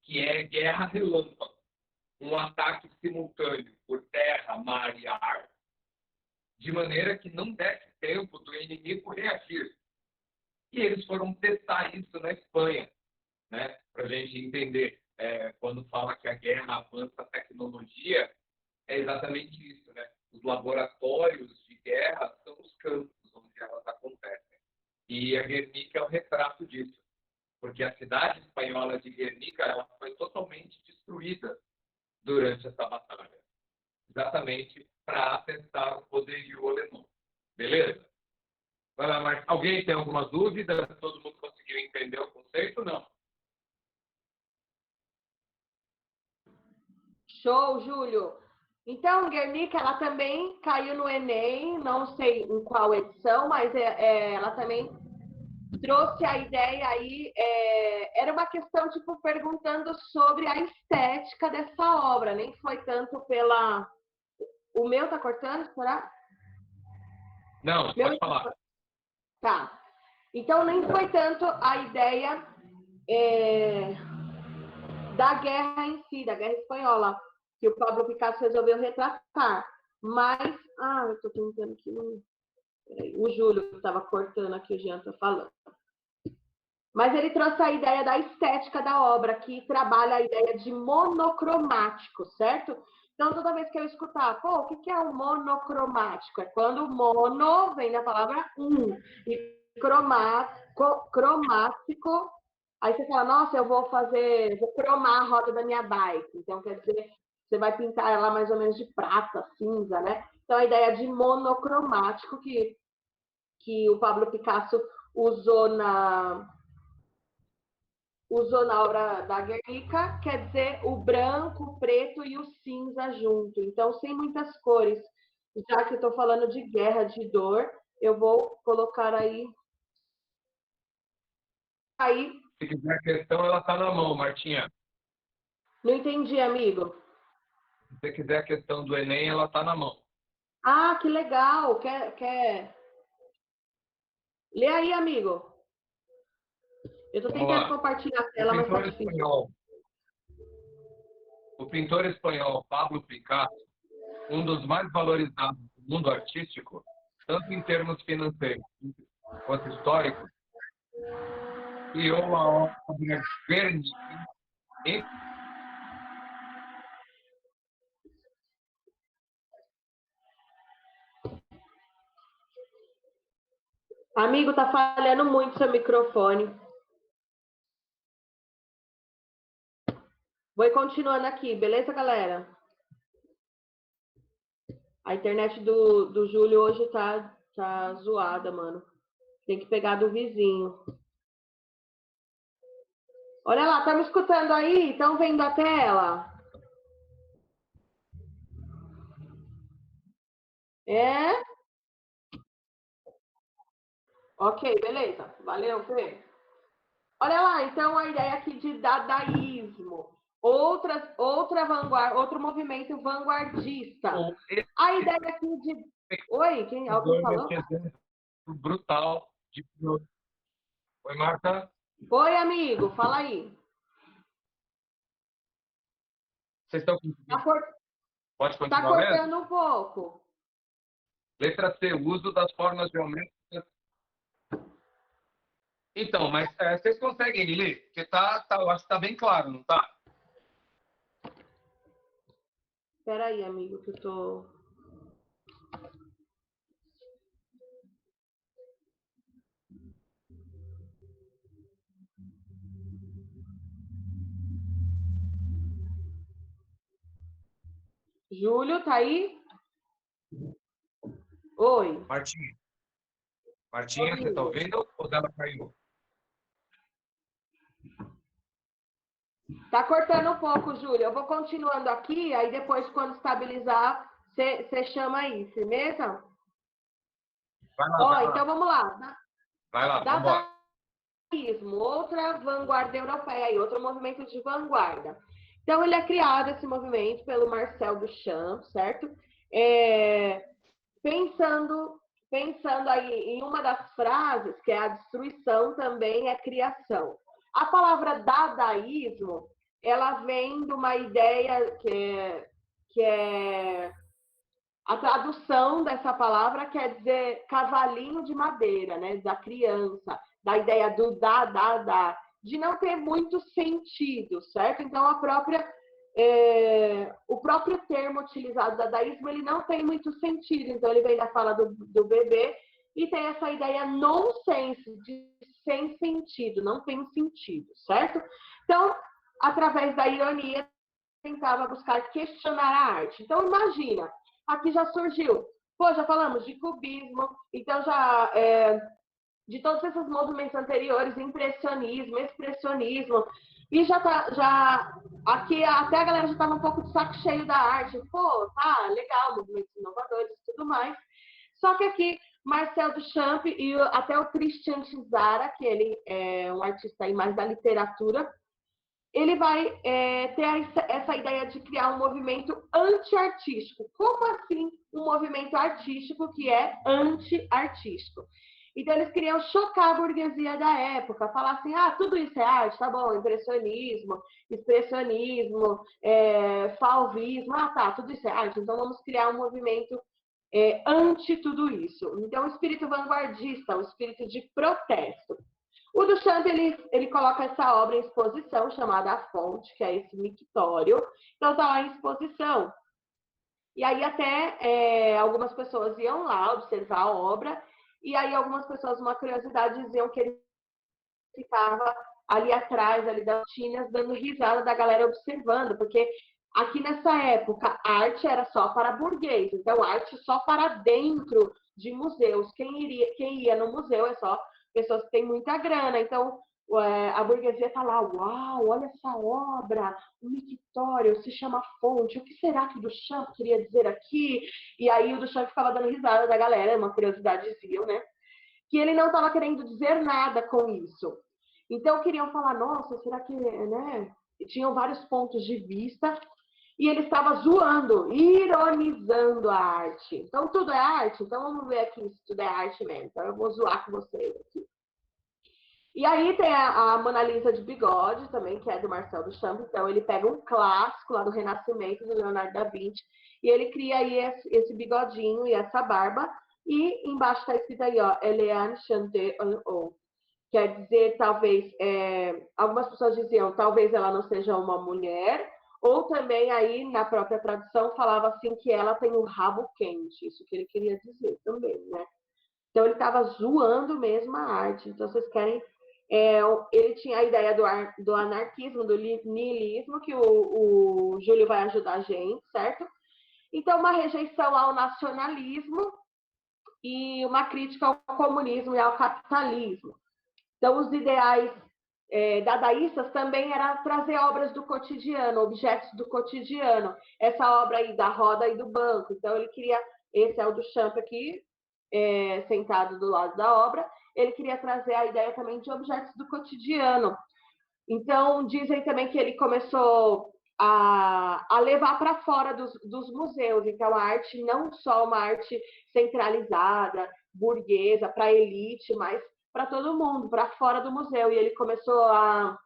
que é guerra relâmpago. Um ataque simultâneo por terra, mar e ar, de maneira que não desse tempo do inimigo reagir. E eles foram testar isso na Espanha, né? Para a gente entender. Quando fala que a guerra avança a tecnologia, é exatamente isso, né? Os laboratórios de guerra são os campos onde elas acontecem. E a Guernica é o retrato disso, porque a cidade espanhola de Guernica ela foi totalmente destruída durante essa batalha, exatamente para atestar o poderio alemão. Beleza? Mas alguém tem alguma dúvida? Todo mundo conseguiu entender o conceito? Não. Show, Júlio. Então, Guernica, ela também caiu no Enem, não sei em qual edição, mas ela também trouxe a ideia aí, era uma questão, tipo, perguntando sobre a estética dessa obra, nem foi tanto pela... O meu tá cortando, será? Não, pode falar. Tá. Então, nem foi tanto a ideia da guerra em si, da guerra espanhola, que o Pablo Picasso resolveu retratar. Mas... Ah, eu tô tentando aqui... O Júlio que estava cortando aqui, o Jean tá falando. Mas ele trouxe a ideia da estética da obra, que trabalha a ideia de monocromático, certo? Então, toda vez que eu escutar, pô, o que é um monocromático? É quando o mono vem da palavra e cromático, aí você fala, nossa, eu vou cromar a roda da minha bike. Então, quer dizer, você vai pintar ela mais ou menos de prata, cinza, né? Então, a ideia de monocromático que o Pablo Picasso usou na obra da Guernica, quer dizer o branco, o preto e o cinza junto. Então, sem muitas cores. Já que eu estou falando de guerra, de dor, eu vou colocar aí. Se quiser a questão, ela está na mão, Martinha. Não entendi, amigo. Se você quiser a questão do Enem, ela está na mão. Ah, que legal. Quer... Lê aí, amigo. Eu estou tentando compartilhar a tela, mas está difícil. O pintor espanhol Pablo Picasso, um dos mais valorizados do mundo artístico, tanto em termos financeiros quanto históricos, criou a obra Guernica em... Amigo, tá falhando muito seu microfone. Vou ir continuando aqui, beleza, galera? A internet do Júlio hoje tá zoada, mano. Tem que pegar do vizinho. Olha lá, tá me escutando aí? Estão vendo a tela? É? Ok, beleza. Valeu, Fê. Olha lá, então a ideia aqui de dadaísmo. Outra vanguarda, outro movimento vanguardista. A ideia aqui de... Oi, alguém falou? Brutal. Oi, Marta. Oi, amigo, fala aí. Vocês estão Pode continuar. Tá cortando um pouco. Letra C, uso das formas geométricas. Então, mas vocês conseguem ler? Porque eu acho que tá bem claro, não tá? Espera aí, amigo, que eu tô... Júlio, tá aí? Oi. Martinha, você tá ouvindo ou dela caiu? Tá cortando um pouco, Júlio. Eu vou continuando aqui, aí depois, quando estabilizar, você chama aí, firmeza? Vai lá. Então vamos lá. Vai lá, Dadaísmo, outra vanguarda europeia aí, outro movimento de vanguarda. Então, ele é criado, esse movimento, pelo Marcel Duchamp, certo? Pensando aí em uma das frases, que é a destruição também é criação. A palavra dadaísmo, ela vem de uma ideia que é a tradução dessa palavra quer dizer cavalinho de madeira, né? Da criança, da ideia do de não ter muito sentido, certo? Então, o próprio termo utilizado, dadaísmo, ele não tem muito sentido. Então, ele vem da fala do bebê e tem essa ideia nonsense, de sem sentido, não tem sentido, certo? Então, através da ironia, tentava buscar questionar a arte. Então, imagina, aqui já surgiu, já falamos de cubismo, então de todos esses movimentos anteriores, impressionismo, expressionismo, e aqui até a galera já estava um pouco de saco cheio da arte. Tá legal, movimentos inovadores e tudo mais. Só que aqui Marcel Duchamp e até o Christian Tzara, que ele é um artista aí mais da literatura, ele vai ter essa ideia de criar um movimento anti-artístico. Como assim um movimento artístico que é anti-artístico? Então, eles queriam chocar a burguesia da época, falar assim, tudo isso é arte, tá bom, impressionismo, expressionismo, fauvismo, tá, tudo isso é arte, então vamos criar um movimento anti tudo isso. Então, o espírito vanguardista, o espírito de protesto. O Duchamp, ele coloca essa obra em exposição, chamada A Fonte, que é esse mictório. Então, está lá em exposição. E aí, até algumas pessoas iam lá observar a obra, e aí algumas pessoas, uma curiosidade, diziam que ele ficava ali atrás, ali das cortinas, dando risada da galera observando, porque aqui nessa época, a arte era só para burguês, então arte só para dentro de museus. Quem ia no museu é só pessoas que têm muita grana, então a burguesia está lá, uau, olha essa obra, o mictório, se chama Fonte, o que será que o Duchamp queria dizer aqui? E aí o Duchamp ficava dando risada da galera, uma curiosidadezinha, né? Que ele não estava querendo dizer nada com isso. Então queriam falar, nossa, será que, né? E tinham vários pontos de vista, e ele estava zoando, ironizando a arte. Então tudo é arte? Então vamos ver aqui se tudo é arte mesmo. Então eu vou zoar com vocês aqui. E aí tem a Mona Lisa de bigode também, que é do Marcel Duchamp. Então ele pega um clássico lá do Renascimento, do Leonardo da Vinci, e ele cria aí esse bigodinho e essa barba, e embaixo está escrito aí, ó, Eliane Chante, quer dizer, talvez, algumas pessoas diziam, talvez ela não seja uma mulher, ou também aí, na própria tradução, falava assim que ela tem o rabo quente, isso que ele queria dizer também, né? Então ele estava zoando mesmo a arte. Então vocês querem... ele tinha a ideia do anarquismo, do niilismo, que o Júlio vai ajudar a gente, certo? Então, uma rejeição ao nacionalismo e uma crítica ao comunismo e ao capitalismo. Então, os ideais dadaístas também era trazer obras do cotidiano, objetos do cotidiano. Essa obra aí da roda e do banco. Então, ele queria... Esse é o Duchamp aqui, sentado do lado da obra. Ele queria trazer a ideia também de objetos do cotidiano. Então, dizem também que ele começou a levar para fora dos museus. Então, a arte não só uma arte centralizada, burguesa, para a elite, mas para todo mundo, para fora do museu. E ele começou a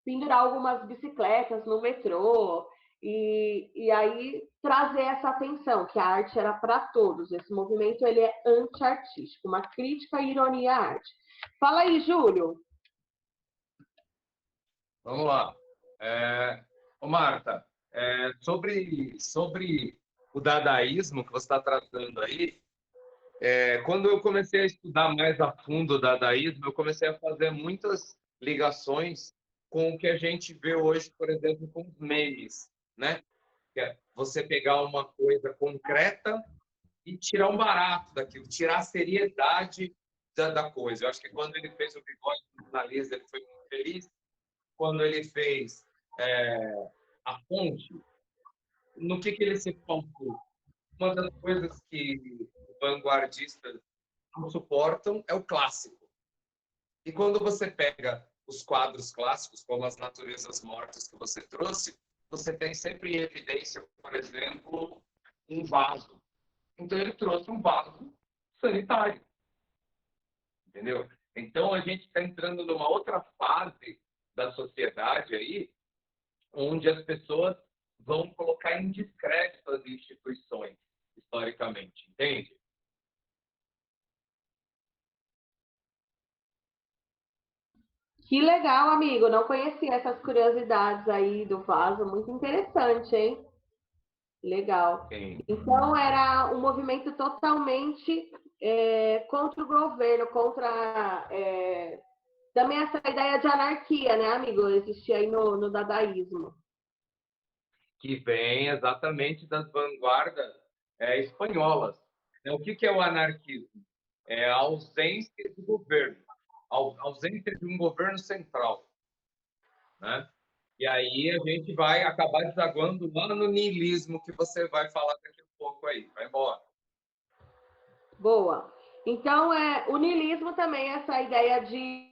pendurar algumas bicicletas no metrô, e aí trazer essa atenção, que a arte era para todos. Esse movimento ele é anti-artístico, uma crítica e ironia à arte. Fala aí, Júlio. Vamos lá. Ô Marta, sobre o dadaísmo que você está tratando aí, quando eu comecei a estudar mais a fundo o dadaísmo, eu comecei a fazer muitas ligações com o que a gente vê hoje, por exemplo, com os memes, né? Que é você pegar uma coisa concreta e tirar um barato daquilo, tirar a seriedade da coisa. Eu acho que quando ele fez o bigode do Mona Lisa, ele foi muito feliz. Quando ele fez A Fonte, no que ele se pautou? Uma das coisas que os vanguardistas não suportam é o clássico. E quando você pega os quadros clássicos, como As Naturezas Mortas que você trouxe, você tem sempre em evidência, por exemplo, um vaso. Então, ele trouxe um vaso sanitário. Entendeu? Então, a gente está entrando numa outra fase da sociedade aí, onde as pessoas vão colocar em descrédito as instituições, historicamente, entende? Que legal, amigo. Não conhecia essas curiosidades aí do vaso. Muito interessante, hein? Legal. Sim. Então, era um movimento totalmente contra o governo, contra também essa ideia de anarquia, né, amigo? Existia aí no dadaísmo. Que vem exatamente das vanguardas espanholas. O que é o anarquismo? É a ausência de governo, a ausência de um governo central, né? E aí a gente vai acabar desaguando lá no niilismo que você vai falar daqui a pouco aí. Vai embora. Boa. Então, o niilismo também é essa ideia de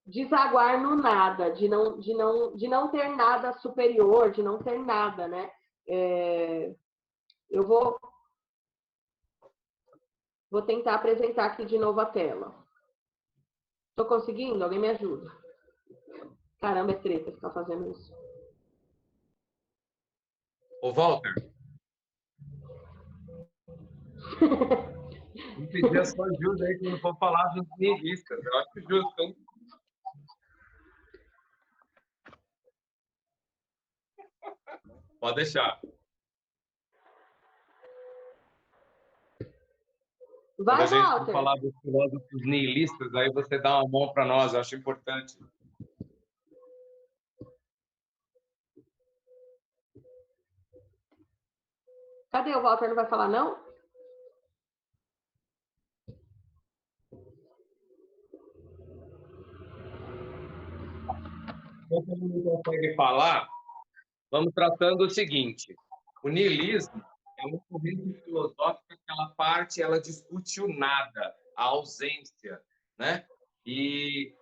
desaguar no nada, de não ter nada superior, de não ter nada, né? Eu vou tentar apresentar aqui de novo a tela. Estou conseguindo? Alguém me ajuda? Caramba, é treta ficar fazendo isso. Ô, Walter. Vou pedir a sua ajuda aí quando for falar dos nihilistas. Eu acho justo, hein? Pode deixar. Vai, Quando a gente Walter. for falar dos filósofos nihilistas, aí você dá uma mão para nós, eu acho importante. Cadê o Walter? Não vai falar, não? Enquanto ele não consegue falar, vamos tratando o seguinte. O niilismo é uma corrente filosófica que ela discute o nada, a ausência, né? E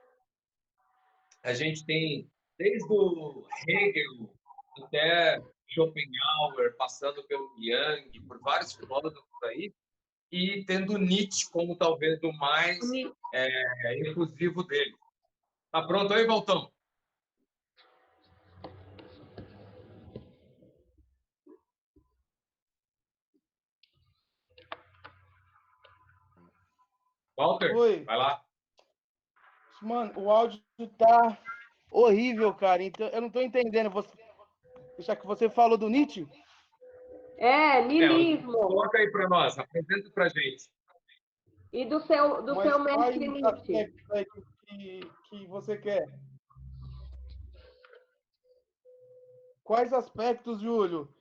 a gente tem, desde o Hegel até Schopenhauer, passando pelo Jung, por vários filósofos aí, e tendo Nietzsche como talvez o mais inclusivo dele. Tá pronto aí, Valtão? Walter, Oi. vai lá. Mano, o áudio tá horrível, cara. Então, eu não tô entendendo. Já que você falou do Nietzsche? Niilismo. Coloca aí para nós, apresenta para gente. E do seu mestre Nietzsche. Aspectos aí que você quer? Quais aspectos, Júlio?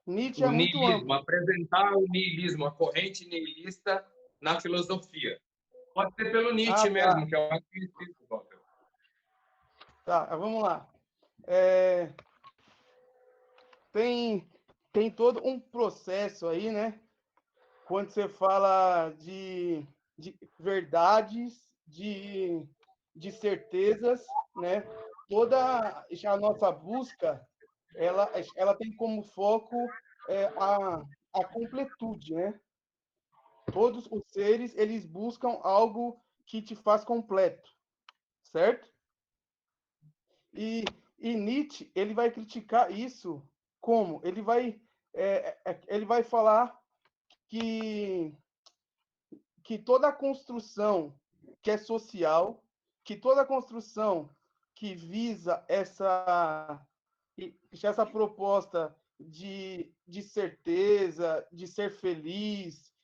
Nietzsche é muito niilismo, amplo. apresentar o niilismo, a corrente niilista na filosofia. Pode ser pelo Nietzsche mesmo, que é o mais conhecido, Walter. Tá, vamos lá. Tem todo um processo aí, né? Quando você fala de verdades, de certezas, né? Toda a nossa busca, ela tem como foco a completude, né? Todos os seres, eles buscam algo que te faz completo, certo? E Nietzsche, ele vai criticar isso como? Ele vai falar que toda a construção que é social, que toda a construção que visa essa proposta de certeza, de ser feliz,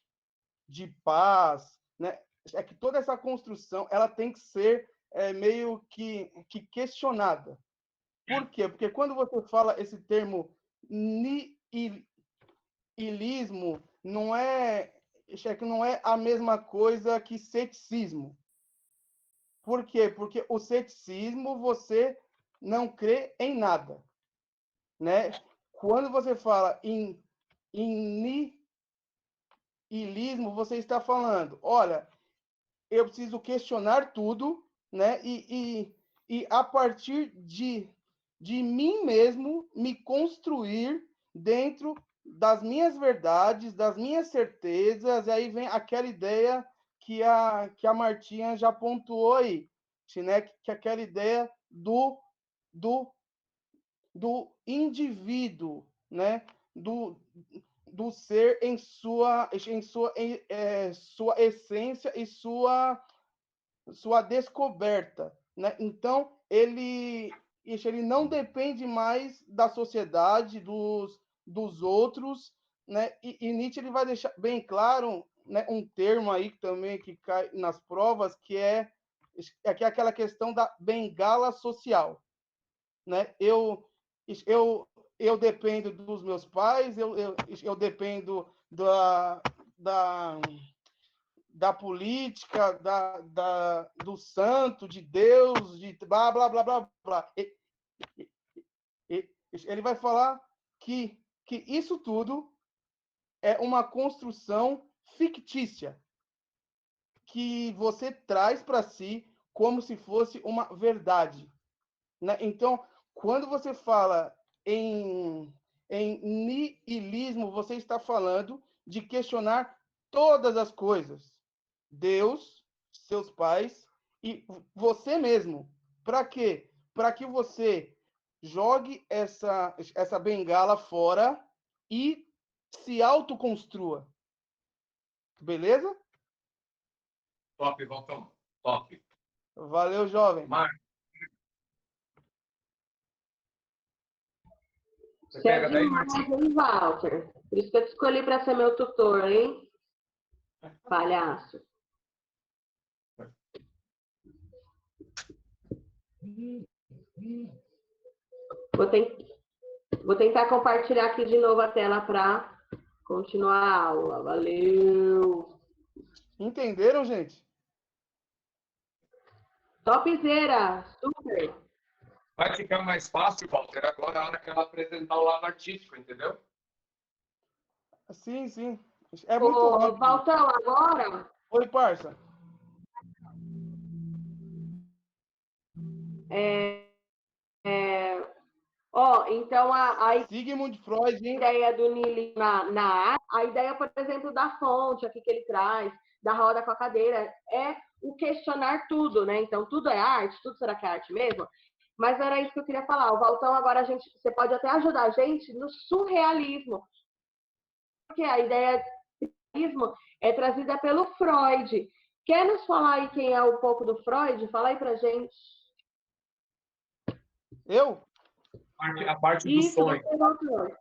de paz, né? É que toda essa construção ela tem que ser meio que questionada. Por quê? Porque quando você fala esse termo niilismo, não é a mesma coisa que ceticismo. Por quê? Porque o ceticismo você não crê em nada, né? Quando você fala em niilismo, você está falando, olha, eu preciso questionar tudo, né? E a partir de mim mesmo me construir dentro das minhas verdades, das minhas certezas, e aí vem aquela ideia que a Martinha já pontuou aí, né? Que é aquela ideia do indivíduo, né? Do ser em sua essência e sua descoberta, né? Então ele não depende mais da sociedade, dos outros, né? E Nietzsche ele vai deixar bem claro, né, um termo aí também que cai nas provas, que é aquela questão da bengala social, né? Eu dependo dos meus pais, eu dependo da política, do santo, de Deus, de blá, blá, blá, blá, blá. Ele vai falar que isso tudo é uma construção fictícia que você traz para si como se fosse uma verdade, né? Então, quando você fala em niilismo, você está falando de questionar todas as coisas. Deus, seus pais e você mesmo. Para quê? Para que você jogue essa bengala fora e se autoconstrua. Beleza? Top, Valtão. Top. Valeu, jovem. Marcos, você Você é pega daí, demais, Martinho? hein, Walter? Por isso que eu te escolhi para ser meu tutor, hein? Palhaço. Vou tentar compartilhar aqui de novo a tela para continuar a aula. Valeu! Entenderam, gente? Topzera! Super! Vai ficar mais fácil, Walter, agora a hora que ela apresentar o lado artístico, entendeu? Sim, sim. É muito Ô, rápido. Valtão, agora... Oi, parça. Então a Sigmund Freud, hein? ideia do niilismo na arte, a ideia, por exemplo, da fonte aqui que ele traz, da roda com a cadeira, é o questionar tudo, né? Então, tudo é arte, tudo será que é arte mesmo? Mas era isso que eu queria falar. O Valtão, agora você pode até ajudar a gente no surrealismo, porque a ideia do surrealismo é trazida pelo Freud. Quer nos falar aí quem é um pouco do Freud? Fala aí pra gente. Eu? A parte do Isso, sonho. você, Valtão.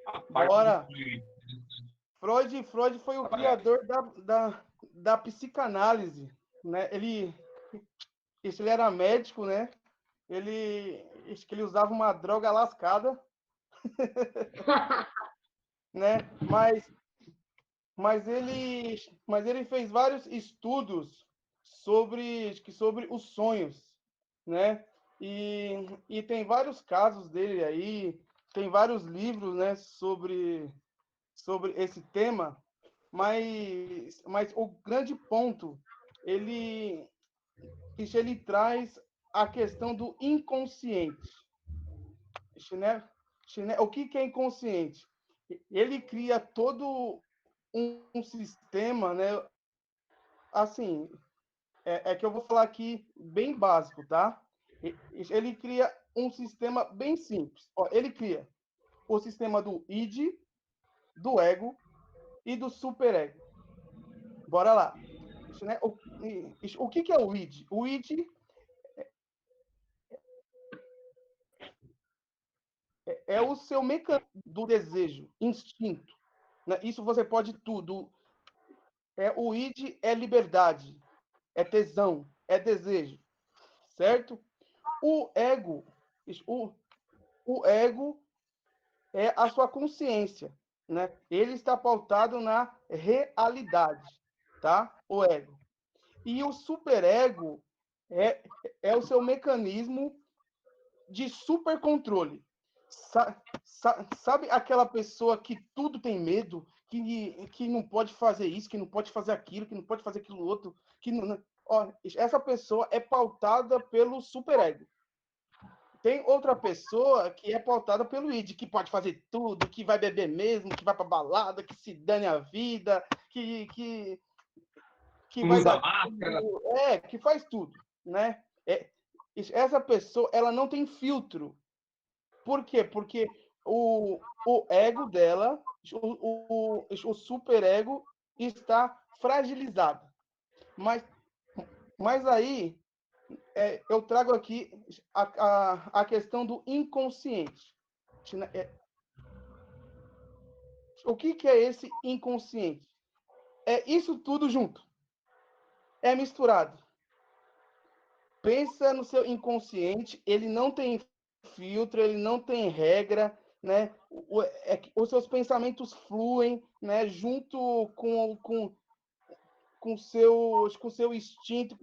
A parte Bora. do sonho. Freud foi o criador da psicanálise, né? Ele era médico, né? Acho que ele usava uma droga lascada, né? Mas ele fez vários estudos sobre os sonhos, né? E tem vários casos dele aí, tem vários livros, né, sobre esse tema, mas o grande ponto, ele traz a questão do inconsciente. O que é inconsciente? Ele cria todo um sistema, né? Assim, é que eu vou falar aqui bem básico, tá? Ele cria um sistema bem simples. Ó, ele cria o sistema do id, do ego e do superego. Bora lá. O que é o id? O id é o seu mecanismo do desejo, instinto, né? Isso você pode tudo. O id é liberdade, é tesão, é desejo, certo? O ego, o ego é a sua consciência, né? Ele está pautado na realidade, tá? O ego. E o superego é o seu mecanismo de supercontrole. Sabe aquela pessoa que tudo tem medo, que não pode fazer isso, que não pode fazer aquilo, que não pode fazer aquilo outro, que não, ó, essa pessoa é pautada pelo superego. Tem outra pessoa que é pautada pelo id, que pode fazer tudo, que vai beber mesmo, que vai pra balada, que se dane a vida, que vai usa máscara. que faz tudo, né? Essa pessoa, ela não tem filtro. Por quê? Porque o ego dela, o superego, está fragilizado. Mas aí eu trago aqui a questão do inconsciente. O que é esse inconsciente? É isso tudo junto. É misturado. Pensa no seu inconsciente, ele não tem filtro, ele não tem regra, né? Os seus pensamentos fluem, né? Junto com seu instinto,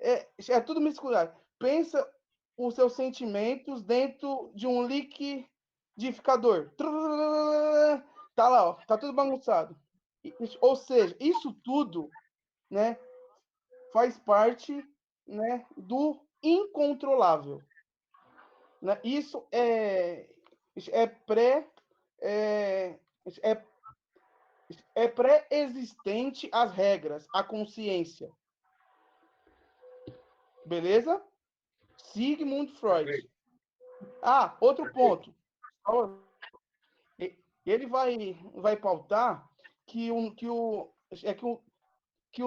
é tudo misturado. Pensa os seus sentimentos dentro de um liquidificador. Tá lá, ó, tá tudo bagunçado. Ou seja, isso tudo, né, faz parte, né, do incontrolável. Né? Isso é pré é, é, é pré-existente às regras, à consciência. Beleza? Sigmund Freud. Ah, outro ponto. Ele vai pautar que o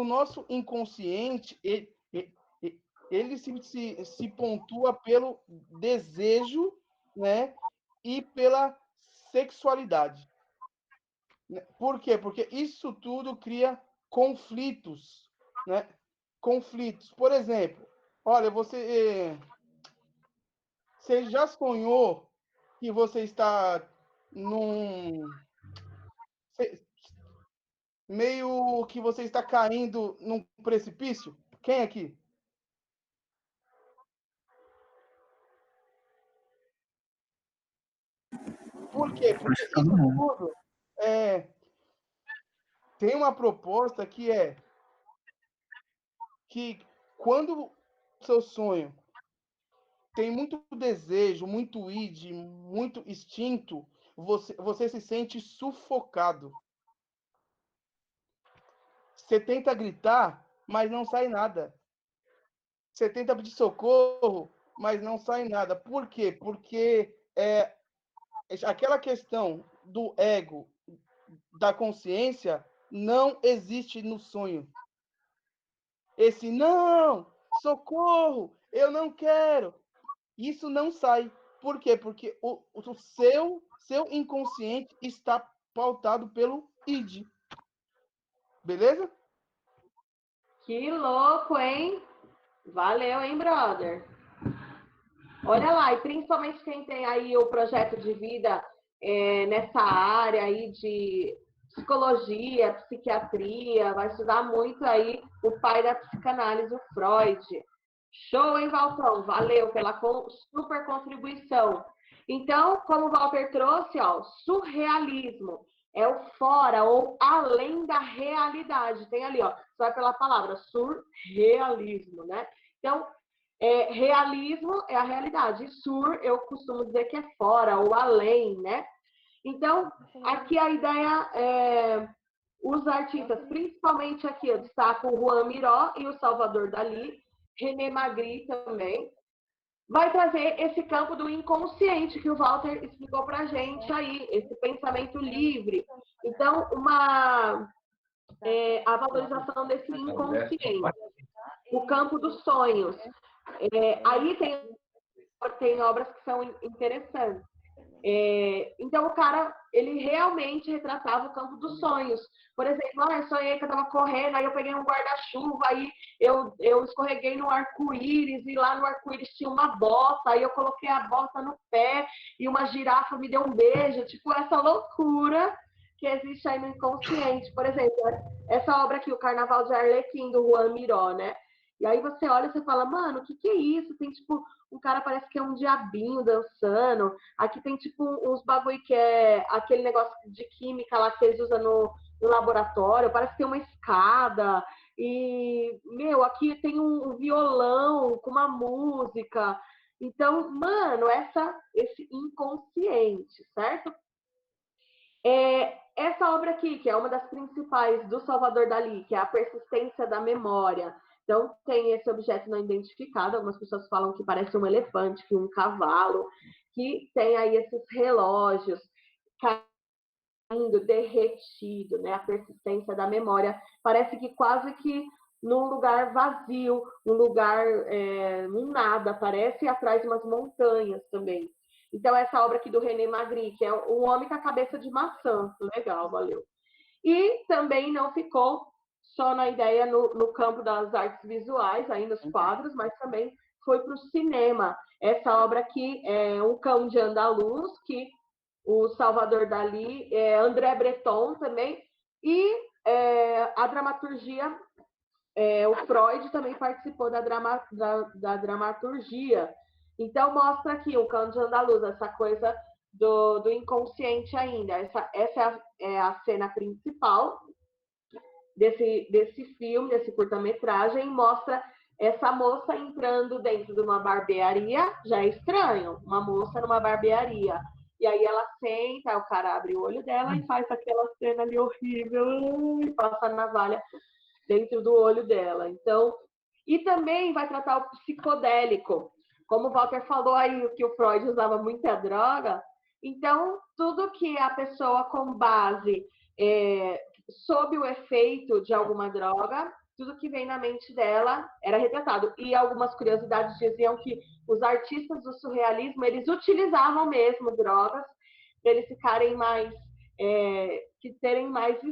nosso inconsciente ele se pontua pelo desejo, né, e pela sexualidade. Por quê? Porque isso tudo cria conflitos, né? Conflitos. Por exemplo, olha, você já sonhou que você está num meio que você está caindo num precipício? Quem aqui? Por quê? Porque isso tudo tem uma proposta que é que quando seu sonho tem muito desejo, muito id, muito instinto, você se sente sufocado. Você tenta gritar, mas não sai nada. Você tenta pedir socorro, mas não sai nada. Por quê? Porque aquela questão do ego, da consciência, não existe no sonho. Esse não, socorro, eu não quero. Isso não sai. Por quê? Porque o seu inconsciente está pautado pelo id. Beleza? Que louco, hein? Valeu, hein, brother? Olha lá, e principalmente quem tem aí o projeto de vida nessa área aí de psicologia, psiquiatria, vai estudar muito aí o pai da psicanálise, o Freud. Show, hein, Valtão? Valeu pela super contribuição. Então, como o Walter trouxe, ó, surrealismo é o fora ou além da realidade. Tem ali, ó, só pela palavra surrealismo, né? Então, realismo é a realidade. Sur, eu costumo dizer que é fora ou além, né? Então, aqui a ideia é os artistas, principalmente aqui, eu destaco o Juan Miró e o Salvador Dalí, René Magritte também, vai trazer esse campo do inconsciente que o Walter explicou para a gente aí, esse pensamento livre. Então, a valorização desse inconsciente, o campo dos sonhos. Aí tem obras que são interessantes. Então, o cara, ele realmente retratava o campo dos sonhos. Por exemplo, eu sonhei que eu estava correndo, aí eu peguei um guarda-chuva, aí eu escorreguei no arco-íris, e lá no arco-íris tinha uma bota, aí eu coloquei a bota no pé, e uma girafa me deu um beijo. Tipo, essa loucura que existe aí no inconsciente. Por exemplo, essa obra aqui, O Carnaval de Arlequim, do Juan Miró, né? E aí você olha e você fala, mano, o que é isso? Tem, tipo, um cara parece que é um diabinho dançando. Aqui tem, tipo, uns bagulho que é aquele negócio de química lá que eles usam no laboratório. Parece que tem uma escada. E, meu, aqui tem um violão com uma música. Então, mano, esse inconsciente, certo? Essa obra aqui, que é uma das principais do Salvador Dalí, que é a persistência da memória. Então, tem esse objeto não identificado. Algumas pessoas falam que parece um elefante, que um cavalo, que tem aí esses relógios caindo, derretido, né? A persistência da memória. Parece que quase que num lugar vazio, num lugar, num nada, parece atrás de umas montanhas também. Então, essa obra aqui do René Magritte, que é Um Homem com a Cabeça de Maçã. Legal, valeu. E também não ficou só na ideia no campo das artes visuais, aí nos quadros, mas também foi para o cinema. Essa obra aqui é Um Cão de Andaluz, que o Salvador Dalí, André Breton também, e a dramaturgia, o Freud também participou da dramaturgia. Então, mostra aqui o Cão de Andaluz, essa coisa do inconsciente ainda. Essa é a cena principal desse filme, desse curta-metragem, mostra essa moça entrando dentro de uma barbearia. Já é estranho, uma moça numa barbearia. E aí ela senta, o cara abre o olho dela e faz aquela cena ali horrível, e passa a navalha dentro do olho dela. Então, e também vai tratar o psicodélico. Como o Walter falou aí, que o Freud usava muita droga, então tudo que a pessoa com base sob o efeito de alguma droga, tudo que vem na mente dela era retratado. E algumas curiosidades diziam que os artistas do surrealismo, eles utilizavam mesmo drogas para eles ficarem mais, que terem mais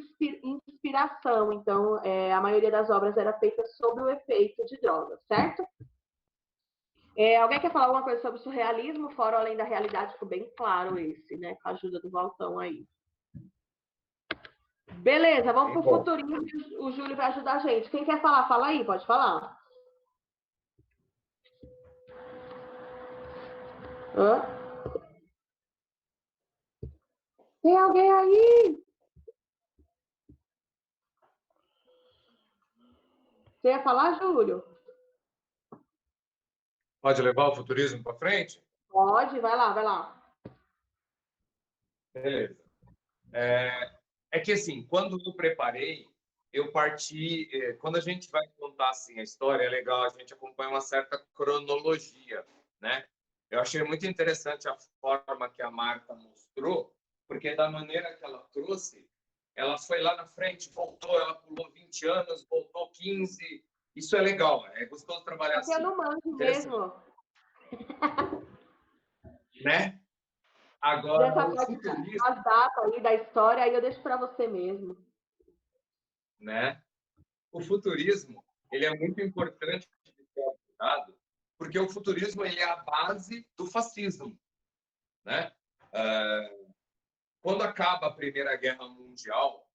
inspiração. Então, a maioria das obras era feita sob o efeito de drogas, certo? Alguém quer falar alguma coisa sobre o surrealismo? Fora além da realidade, ficou bem claro esse, né? Com a ajuda do Valtão aí. Beleza, vamos para o futurismo. O Júlio vai ajudar a gente. Quem quer falar? Fala aí, pode falar. Hã? Tem alguém aí? Você ia falar, Júlio? Pode levar o futurismo para frente? Pode, vai lá, vai lá. Beleza. É que, assim, quando eu preparei, eu parti... Quando a gente vai contar, assim, a história, é legal, a gente acompanha uma certa cronologia, né? Eu achei muito interessante a forma que a Marta mostrou, porque da maneira que ela trouxe, ela foi lá na frente, voltou, ela pulou 20 anos, voltou 15. Isso é legal, é gostoso trabalhar Porque assim. eu não manjo mesmo. Né? Agora, Dessa o parte futurismo, das datas aí, da história, aí eu deixo para você mesmo. né? O futurismo, ele é muito importante de ser abordado, porque o futurismo ele é a base do fascismo, né? Quando acaba a Primeira Guerra Mundial,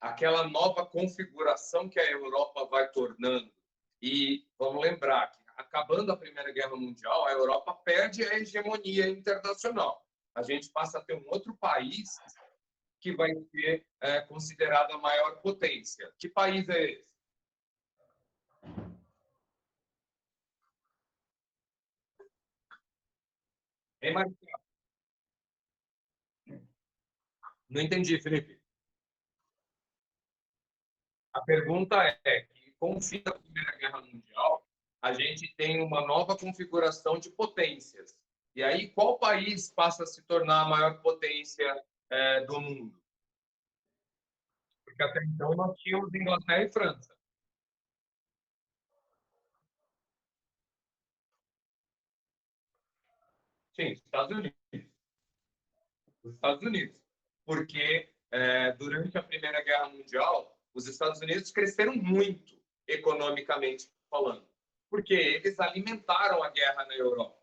aquela nova configuração que a Europa vai tornando, e vamos lembrar que acabando a Primeira Guerra Mundial, a Europa perde a hegemonia internacional. A gente passa a ter um outro país que vai ser considerado a maior potência. Que país é esse? Hein, Marcelo? Não entendi, Felipe. A pergunta é que, com o fim da Primeira Guerra Mundial, a gente tem uma nova configuração de potências. E aí, qual país passa a se tornar a maior potência do mundo? Porque até então nós tínhamos Inglaterra e França. Sim, Estados Unidos. Os Estados Unidos. Porque durante a Primeira Guerra Mundial, os Estados Unidos cresceram muito economicamente falando, porque eles alimentaram a guerra na Europa.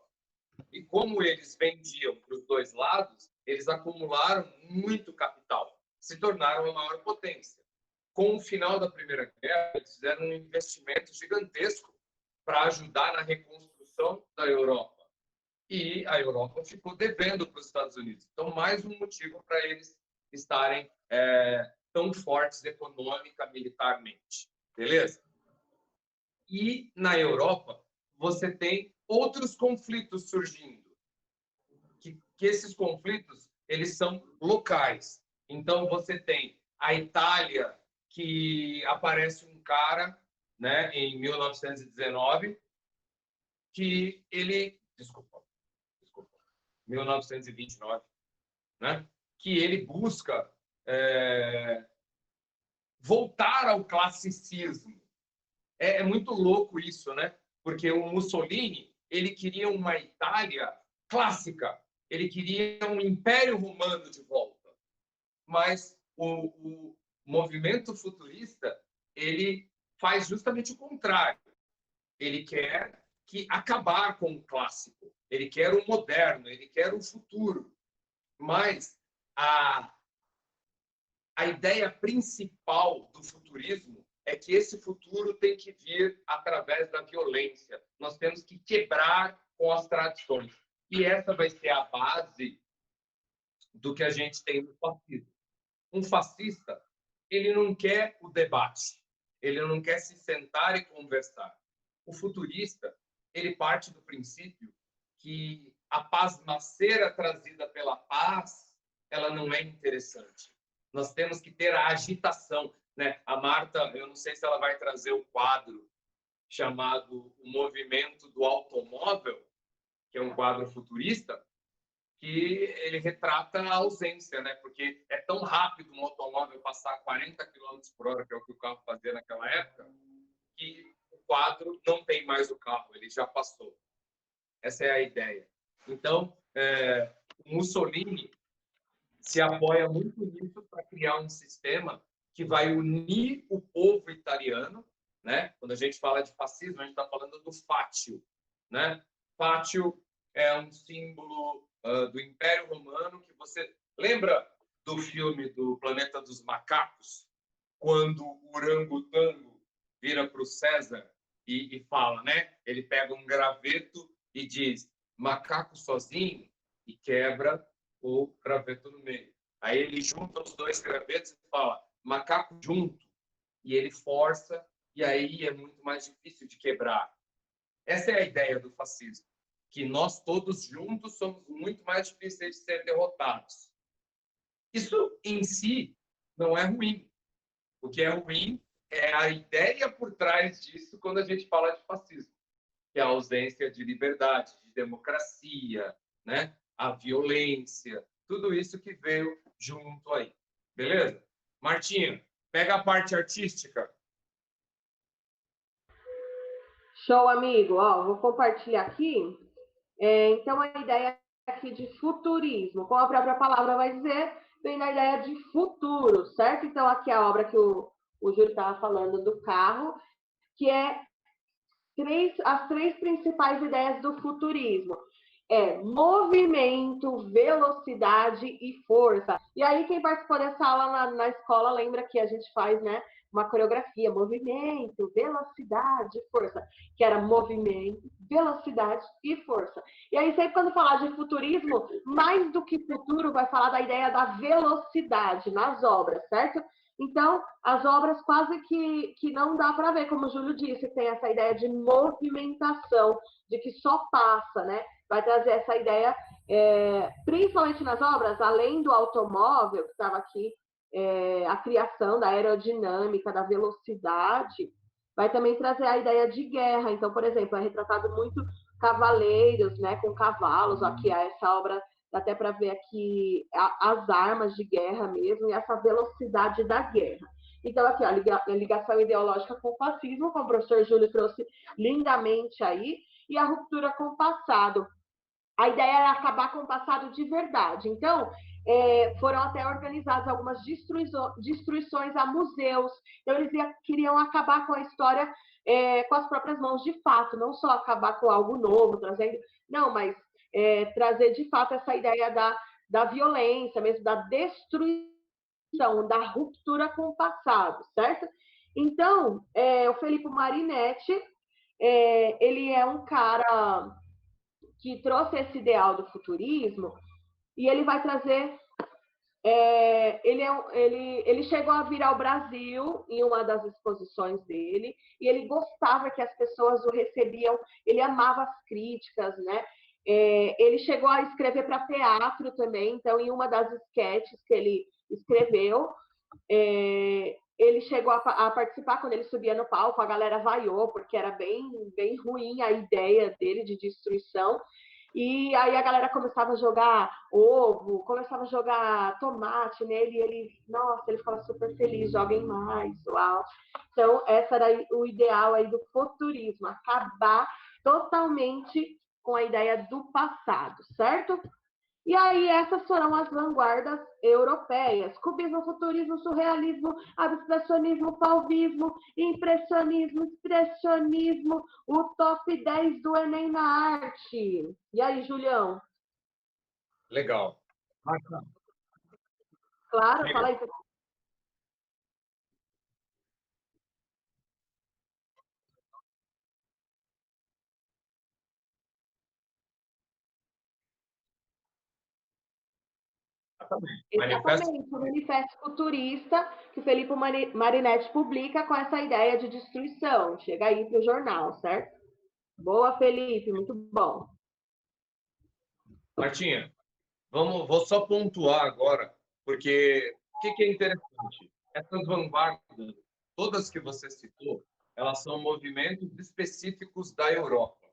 E como eles vendiam para os dois lados, eles acumularam muito capital, se tornaram a maior potência. Com o final da Primeira Guerra, eles fizeram um investimento gigantesco para ajudar na reconstrução da Europa. E a Europa ficou devendo para os Estados Unidos. Então, mais um motivo para eles estarem tão fortes econômica, militarmente. Beleza? E na Europa, você tem outros conflitos surgindo. Que esses conflitos, eles são locais. Então, você tem a Itália, que aparece um cara, né, em 1919, que ele... Desculpa. 1929, né? Que ele busca voltar ao classicismo. É muito louco isso, né? Porque o Mussolini, ele queria uma Itália clássica, ele queria um Império Romano de volta. Mas o movimento futurista, ele faz justamente o contrário. Ele quer acabar com o clássico. Ele quer o moderno, ele quer o futuro. Mas a ideia principal do futurismo é que esse futuro tem que vir através da violência. Nós temos que quebrar com as tradições. E essa vai ser a base do que a gente tem no fascismo. Um fascista, ele não quer o debate, ele não quer se sentar e conversar. O futurista, ele parte do princípio que a pasmaceira trazida pela paz, ela não é interessante. Nós temos que ter a agitação, né? A Marta, eu não sei se ela vai trazer o quadro chamado O Movimento do Automóvel, que é um quadro futurista, que ele retrata a ausência, né? Porque é tão rápido um automóvel passar 40 quilômetros por hora, que é o que o carro fazia naquela época, que o quadro não tem mais o carro, ele já passou. Essa é a ideia. Então, Mussolini se apoia muito nisso para criar um sistema que vai unir o povo italiano, né? Quando a gente fala de fascismo, a gente está falando do fátio, né? Fátio é um símbolo do Império Romano que você lembra do filme do Planeta dos Macacos, quando o orangotango vira para o César e fala, né? Ele pega um graveto e diz macaco sozinho e quebra o graveto no meio. Aí ele junta os dois gravetos e fala macaco junto, e ele força, e aí é muito mais difícil de quebrar. Essa é a ideia do fascismo, que nós todos juntos somos muito mais difíceis de ser derrotados. Isso em si não é ruim. O que é ruim é a ideia por trás disso quando a gente fala de fascismo, que é a ausência de liberdade, de democracia, né? A violência, tudo isso que veio junto aí. Beleza? Martinho, pega a parte artística. Show, amigo. Ó, vou compartilhar aqui. Então, a ideia aqui de futurismo, como a própria palavra vai dizer, vem da ideia de futuro, certo? Então, aqui a obra que o Júlio estava falando do carro, que é as três principais ideias do futurismo. Movimento, velocidade e força. E aí, quem participou dessa aula na escola lembra que a gente faz, né, uma coreografia, movimento, velocidade e força, que era movimento, velocidade e força. E aí, sempre quando falar de futurismo, mais do que futuro, vai falar da ideia da velocidade nas obras, certo? Então, as obras quase que não dá para ver, como o Júlio disse, tem essa ideia de movimentação, de que só passa, né? Vai trazer essa ideia, principalmente nas obras, além do automóvel, que estava aqui, a criação da aerodinâmica, da velocidade, vai também trazer a ideia de guerra. Então, por exemplo, é retratado muito cavaleiros, né, com cavalos. Aqui, essa obra dá até para ver aqui as armas de guerra mesmo e essa velocidade da guerra. Então, aqui, ó, a ligação ideológica com o fascismo, como o professor Júlio trouxe lindamente aí, e a ruptura com o passado. A ideia era acabar com o passado de verdade. Então, foram até organizadas algumas destruições a museus. Então, eles queriam acabar com a história com as próprias mãos de fato, não só acabar com algo novo, trazendo. Não, mas trazer de fato essa ideia da violência, mesmo da destruição, da ruptura com o passado, certo? Então, o Felipe Marinetti, ele é um cara que trouxe esse ideal do futurismo e ele vai trazer. Ele chegou a vir ao Brasil em uma das exposições dele e ele gostava que as pessoas o recebiam, ele amava as críticas, né? Ele chegou a escrever para teatro também, então em uma das esquetes que ele escreveu, ele chegou a participar quando ele subia no palco, a galera vaiou, porque era bem, bem ruim a ideia dele de destruição. E aí a galera começava a jogar ovo, começava a jogar tomate nele, e nossa, ele ficava super feliz, joguem mais, uau. Então, essa era o ideal aí do futurismo, acabar totalmente com a ideia do passado, certo? E aí, essas foram as vanguardas europeias: cubismo, futurismo, surrealismo, abstracionismo, fauvismo, impressionismo, expressionismo, o top 10 do Enem na arte. E aí, Julião? Legal. Claro, fala aí. Exatamente, o Manifesto Futurista que o Felipe Marinetti publica com essa ideia de destruição. Chega aí para o jornal, certo? Boa, Felipe, muito bom. Martinha, vou só pontuar agora, porque o que é interessante? Essas vanguardas, todas que você citou, elas são movimentos específicos da Europa.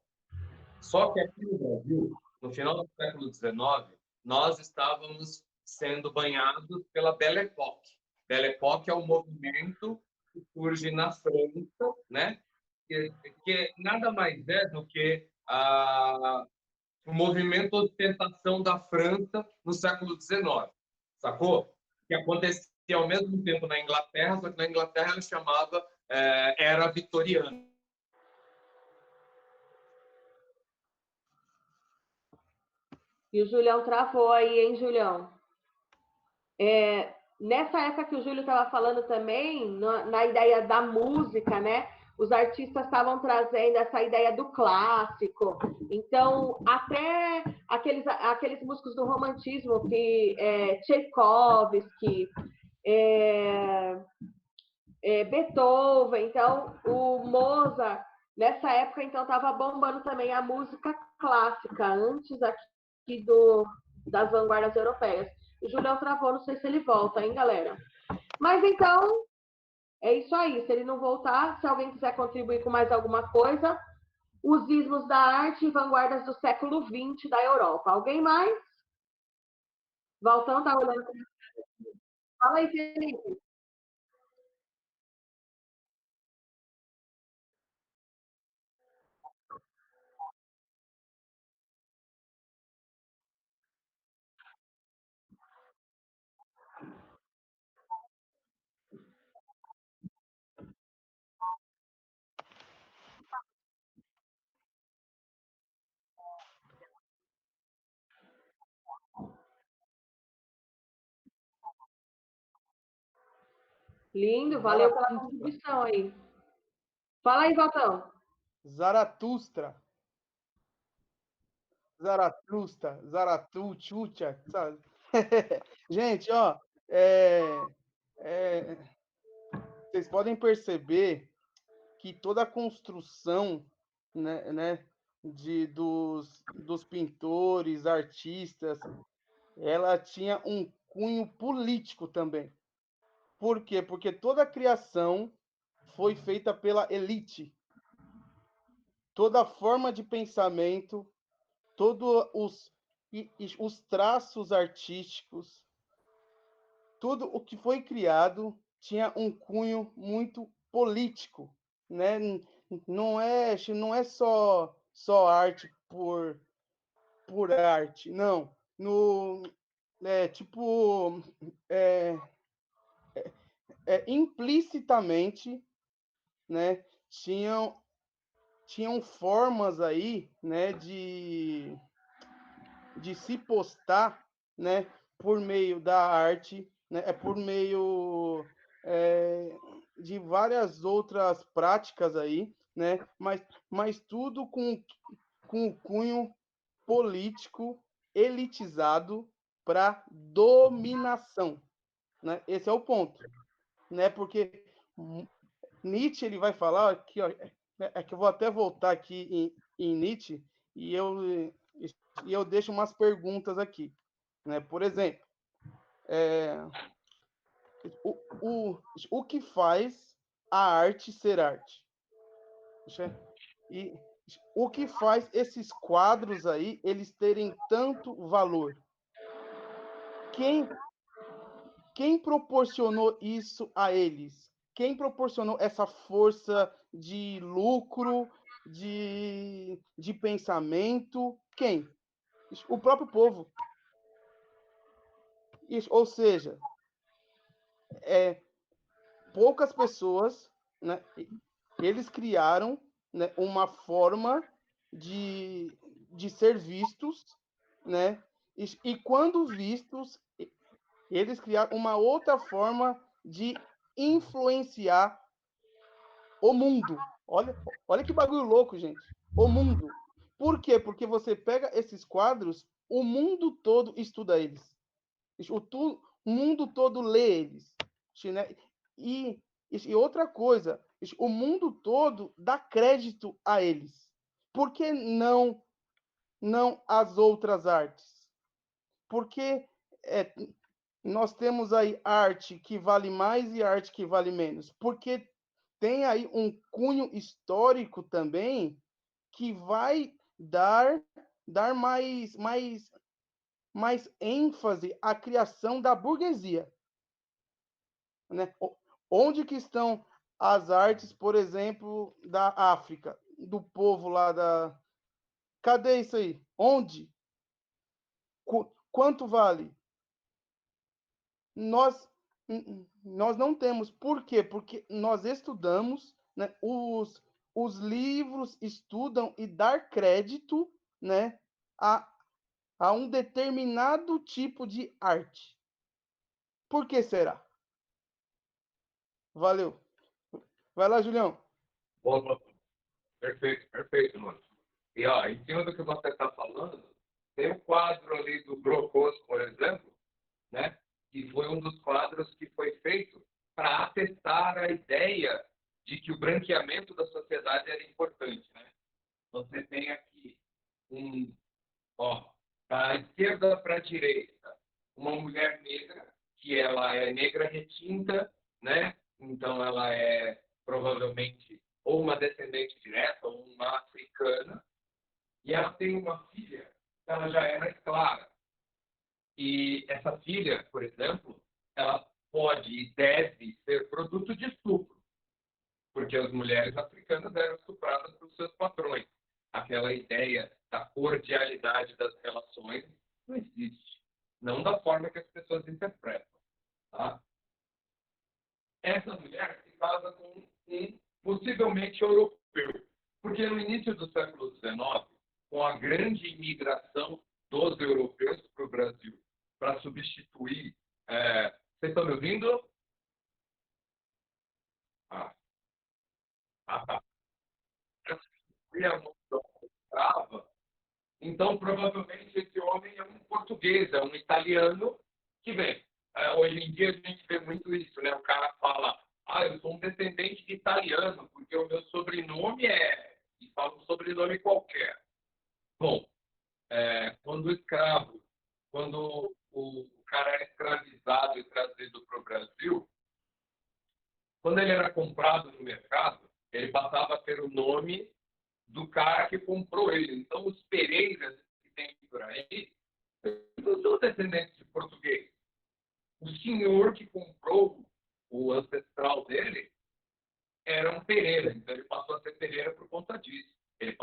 Só que aqui no Brasil, no final do século XIX, nós estávamos sendo banhados pela Belle Époque. Belle Époque é um movimento que surge na França, né? que nada mais é do que o movimento de ostentação da França no século XIX, sacou? Que acontecia ao mesmo tempo na Inglaterra, só que na Inglaterra ela chamava Era Vitoriana. E o Julião travou aí, hein, Julião? Nessa época que o Júlio estava falando também, na ideia da música, né? Os artistas estavam trazendo essa ideia do clássico. Então, até aqueles músicos do romantismo, que Tchaikovsky, Beethoven, então o Mozart, nessa época, então, estava bombando também a música clássica, antes aqui das vanguardas europeias. O Julião travou, não sei se ele volta, hein, galera? Mas então, é isso aí. Se ele não voltar, se alguém quiser contribuir com mais alguma coisa, os ismos da arte e vanguardas do século XX da Europa. Alguém mais? Valtão tá olhando. Fala aí, Felipe. Lindo, valeu pela contribuição aí. Fala aí, Valtão. Zaratustra. Zaratucha, sabe? Gente, ó, vocês podem perceber que toda a construção, né, dos pintores, artistas, ela tinha um cunho político também. Por quê? Porque toda a criação foi feita pela elite. Toda a forma de pensamento, todos os traços artísticos, tudo o que foi criado tinha um cunho muito político, né? Não é só arte por arte, não. Tipo, implicitamente, né? Tinham formas aí, né? De se postar, né? Por meio da arte, né? Por meio de várias outras práticas aí, né? Mas tudo com o cunho político elitizado para dominação, né? Esse é o ponto, né? Porque Nietzsche ele vai falar aqui, ó, que eu vou até voltar aqui em Nietzsche e eu deixo umas perguntas aqui, né? Por exemplo, o que faz a arte ser arte? E o que faz esses quadros aí eles terem tanto valor? Quem proporcionou isso a eles? Quem proporcionou essa força de lucro, de pensamento? Quem? O próprio povo. Ou seja, poucas pessoas, né, eles criaram, né, uma forma de ser vistos, né, e quando vistos, eles criaram uma outra forma de influenciar o mundo. Olha que bagulho louco, gente. O mundo. Por quê? Porque você pega esses quadros, o mundo todo estuda eles. O mundo todo lê eles. Né? E outra coisa, o mundo todo dá crédito a eles. Por que não as outras artes? Porque nós temos aí arte que vale mais e arte que vale menos. Porque tem aí um cunho histórico também que vai dar mais ênfase à criação da burguesia. Né? Onde que estão as artes, por exemplo, da África, do povo lá da... Cadê isso aí? Onde? Quanto vale? Nós não temos. Por quê? Porque nós estudamos, né? Os livros estudam e dar crédito, né, a um determinado tipo de arte. Por que será? Valeu. Vai lá, Julião. Boa. Perfeito, mano. E, ó, em cima do que você está falando, tem o quadro ali do Brocos, por exemplo, né? Que foi um dos quadros que foi feito para atestar a ideia de que o branqueamento da sociedade era importante, né? Você tem aqui da esquerda para a direita, uma mulher negra, que ela é negra retinta, né? Então ela é provavelmente ou uma descendente direta ou uma africana, e ela tem uma filha que ela já era escrava. E essa filha, por exemplo, ela pode e deve ser produto de estupro, porque as mulheres africanas eram estupradas pelos seus patrões. Aquela ideia da cordialidade das relações não existe. Não da forma que as pessoas interpretam. Tá? Essa mulher se casa com um possivelmente europeu, porque no início do século XIX, com a grande imigração dos europeus para o Brasil, para substituir... vocês estão me ouvindo? Tá. Para substituir a mão escrava, então provavelmente esse homem é um português, é um italiano que vem. Hoje em dia a gente vê muito isso, né? O cara fala, eu sou um descendente de italiano, porque o meu sobrenome é... E fala um sobrenome qualquer. Bom, quando o escravo, quando o cara era escravizado e trazido para o Brasil, quando ele era comprado no mercado, ele passava a ter o nome do cara que comprou ele. Então, os Pereiras que tem por aí, não são descendentes de português. O senhor que comprou o ancestral dele era um Pereira, então ele passou a ser Pereira por conta disso. Ele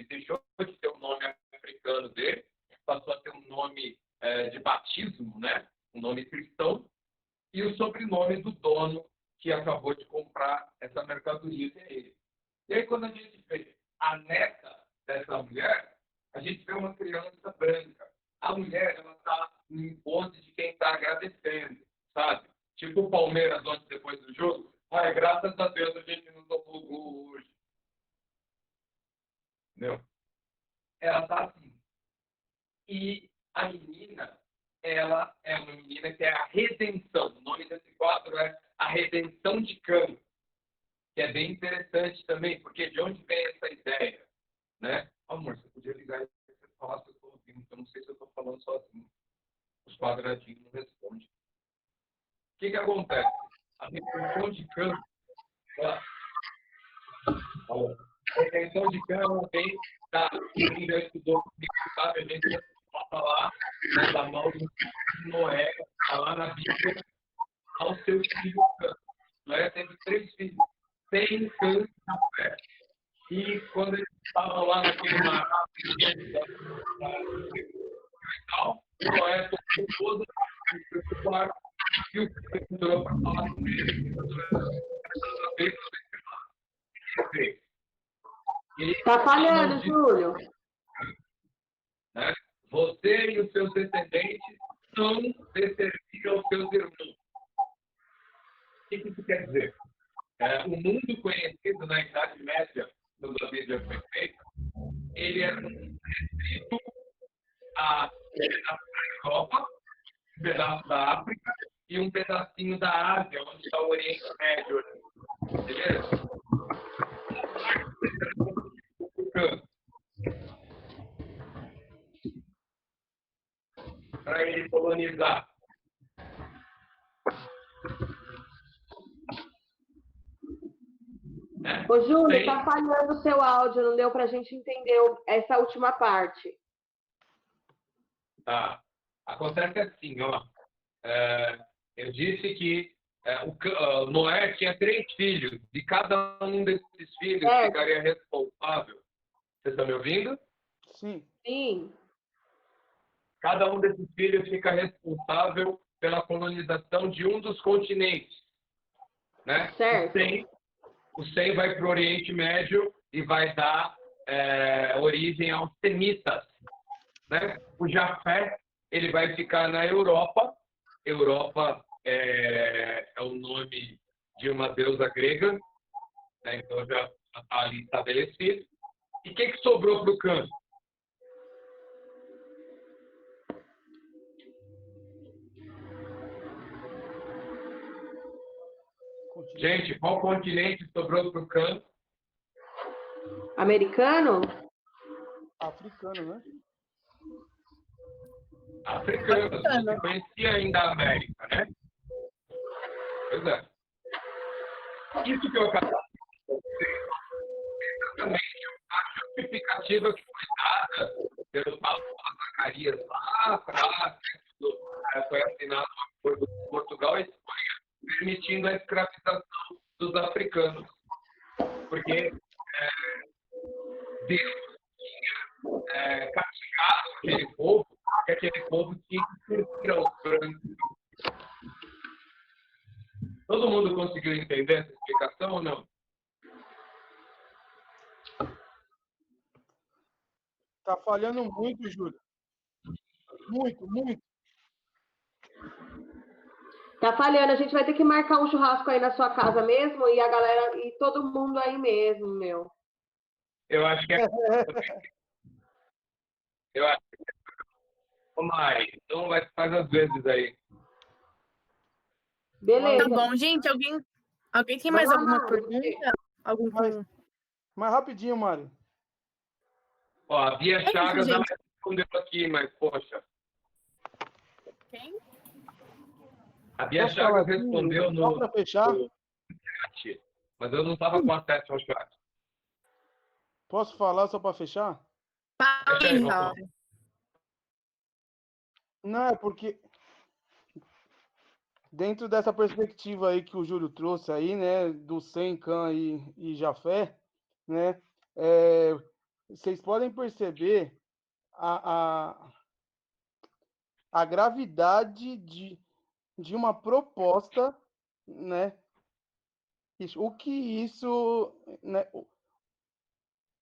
deixou de ter o nome africano dele, passou a ter um nome de batismo, né? Um nome cristão, e o sobrenome do dono que acabou de comprar essa mercadoria dele. E aí, quando a gente vê a neta dessa mulher, a gente vê uma criança branca. A mulher, ela está em pose de quem está agradecendo, sabe? Tipo o Palmeiras ontem, depois do jogo. Graças a Deus a gente não tomou gol hoje. Entendeu? Ela está assim. E a menina, ela é uma menina que é a redenção. O nome desse quadro é A Redenção de Cano, que é bem interessante também, porque de onde vem essa ideia? Né? Amor, você podia ligar e falar se eu estou ouvindo, eu não sei se eu estou falando sozinho. Os quadradinhos não respondem. O que acontece? A redenção de Cano, a redenção de Cano vem da... Quem já estudou comigo, sabe? A gente passa lá, né, da mão de Noé, está lá na Bíblia, ao seu filho Cano. Noé teve 3 filhos, sem Cano na fé. E quando eles estavam lá naquele mar, o Noé tocou todo o barco e o Cano entrou para falar com ele. Está falhando, Júlio. Né? Você e os seus descendentes são de servir aos seus irmãos. O que isso quer dizer? O mundo conhecido na Idade Média, quando a Bíblia foi feita, ele era restrito à Europa, pedaço da África e um pedacinho da Ásia, onde está o Oriente Médio. Beleza? Para ele colonizar. Ô, Júlio, Sim. tá falhando o seu áudio, não deu pra gente entender essa última parte. Tá. Acontece assim, ó. Eu disse que Noé tinha 3 filhos, e cada um desses filhos ficaria responsável. Vocês estão me ouvindo? Sim. Sim. Cada um desses filhos fica responsável pela colonização de um dos continentes. Né? Certo. O Sem vai para o Oriente Médio e vai dar origem aos semitas. Né? O Jafé, ele vai ficar na Europa. Europa é o nome de uma deusa grega, né? Então já está ali estabelecido. E o que sobrou para o Cã? Gente, qual continente sobrou para o Cã? Americano? Africano, né? Africano. Não se conhecia ainda a América, né? Pois é. Isso que eu acabei de dizer é exatamente a justificativa que foi dada pelo Paulo Zacarias lá atrás, foi assinado um acordo com Portugal e Espanha, permitindo a escravização dos africanos. Porque Deus tinha castigado aquele povo, que aquele povo tinha que servir aos brancos. Todo mundo conseguiu entender essa explicação ou não? Tá falhando muito, Júlio. Muito, muito. Tá falhando, a gente vai ter que marcar um churrasco aí na sua casa mesmo e a galera e todo mundo aí mesmo, meu. Eu acho que é. Eu acho que é. Ô, Mari, então faz às vezes aí. Beleza. Tá bom, gente. Alguém tem mais Vai lá, alguma Mário. pergunta? Mas rapidinho, Mário. Ó, a Bia isso, Chagas ela gente. respondeu aqui, mas poxa. Quem? A Bia Posso falar Chagas aqui, respondeu só no para fechar? chat, mas eu não estava com acesso ao chat. Posso falar só para fechar? Deixa aí, vamos. Não, é porque dentro dessa perspectiva aí que o Júlio trouxe aí, né, do Sem, Cã e Jafé, né, vocês podem perceber a gravidade de uma proposta, né, o que isso, né,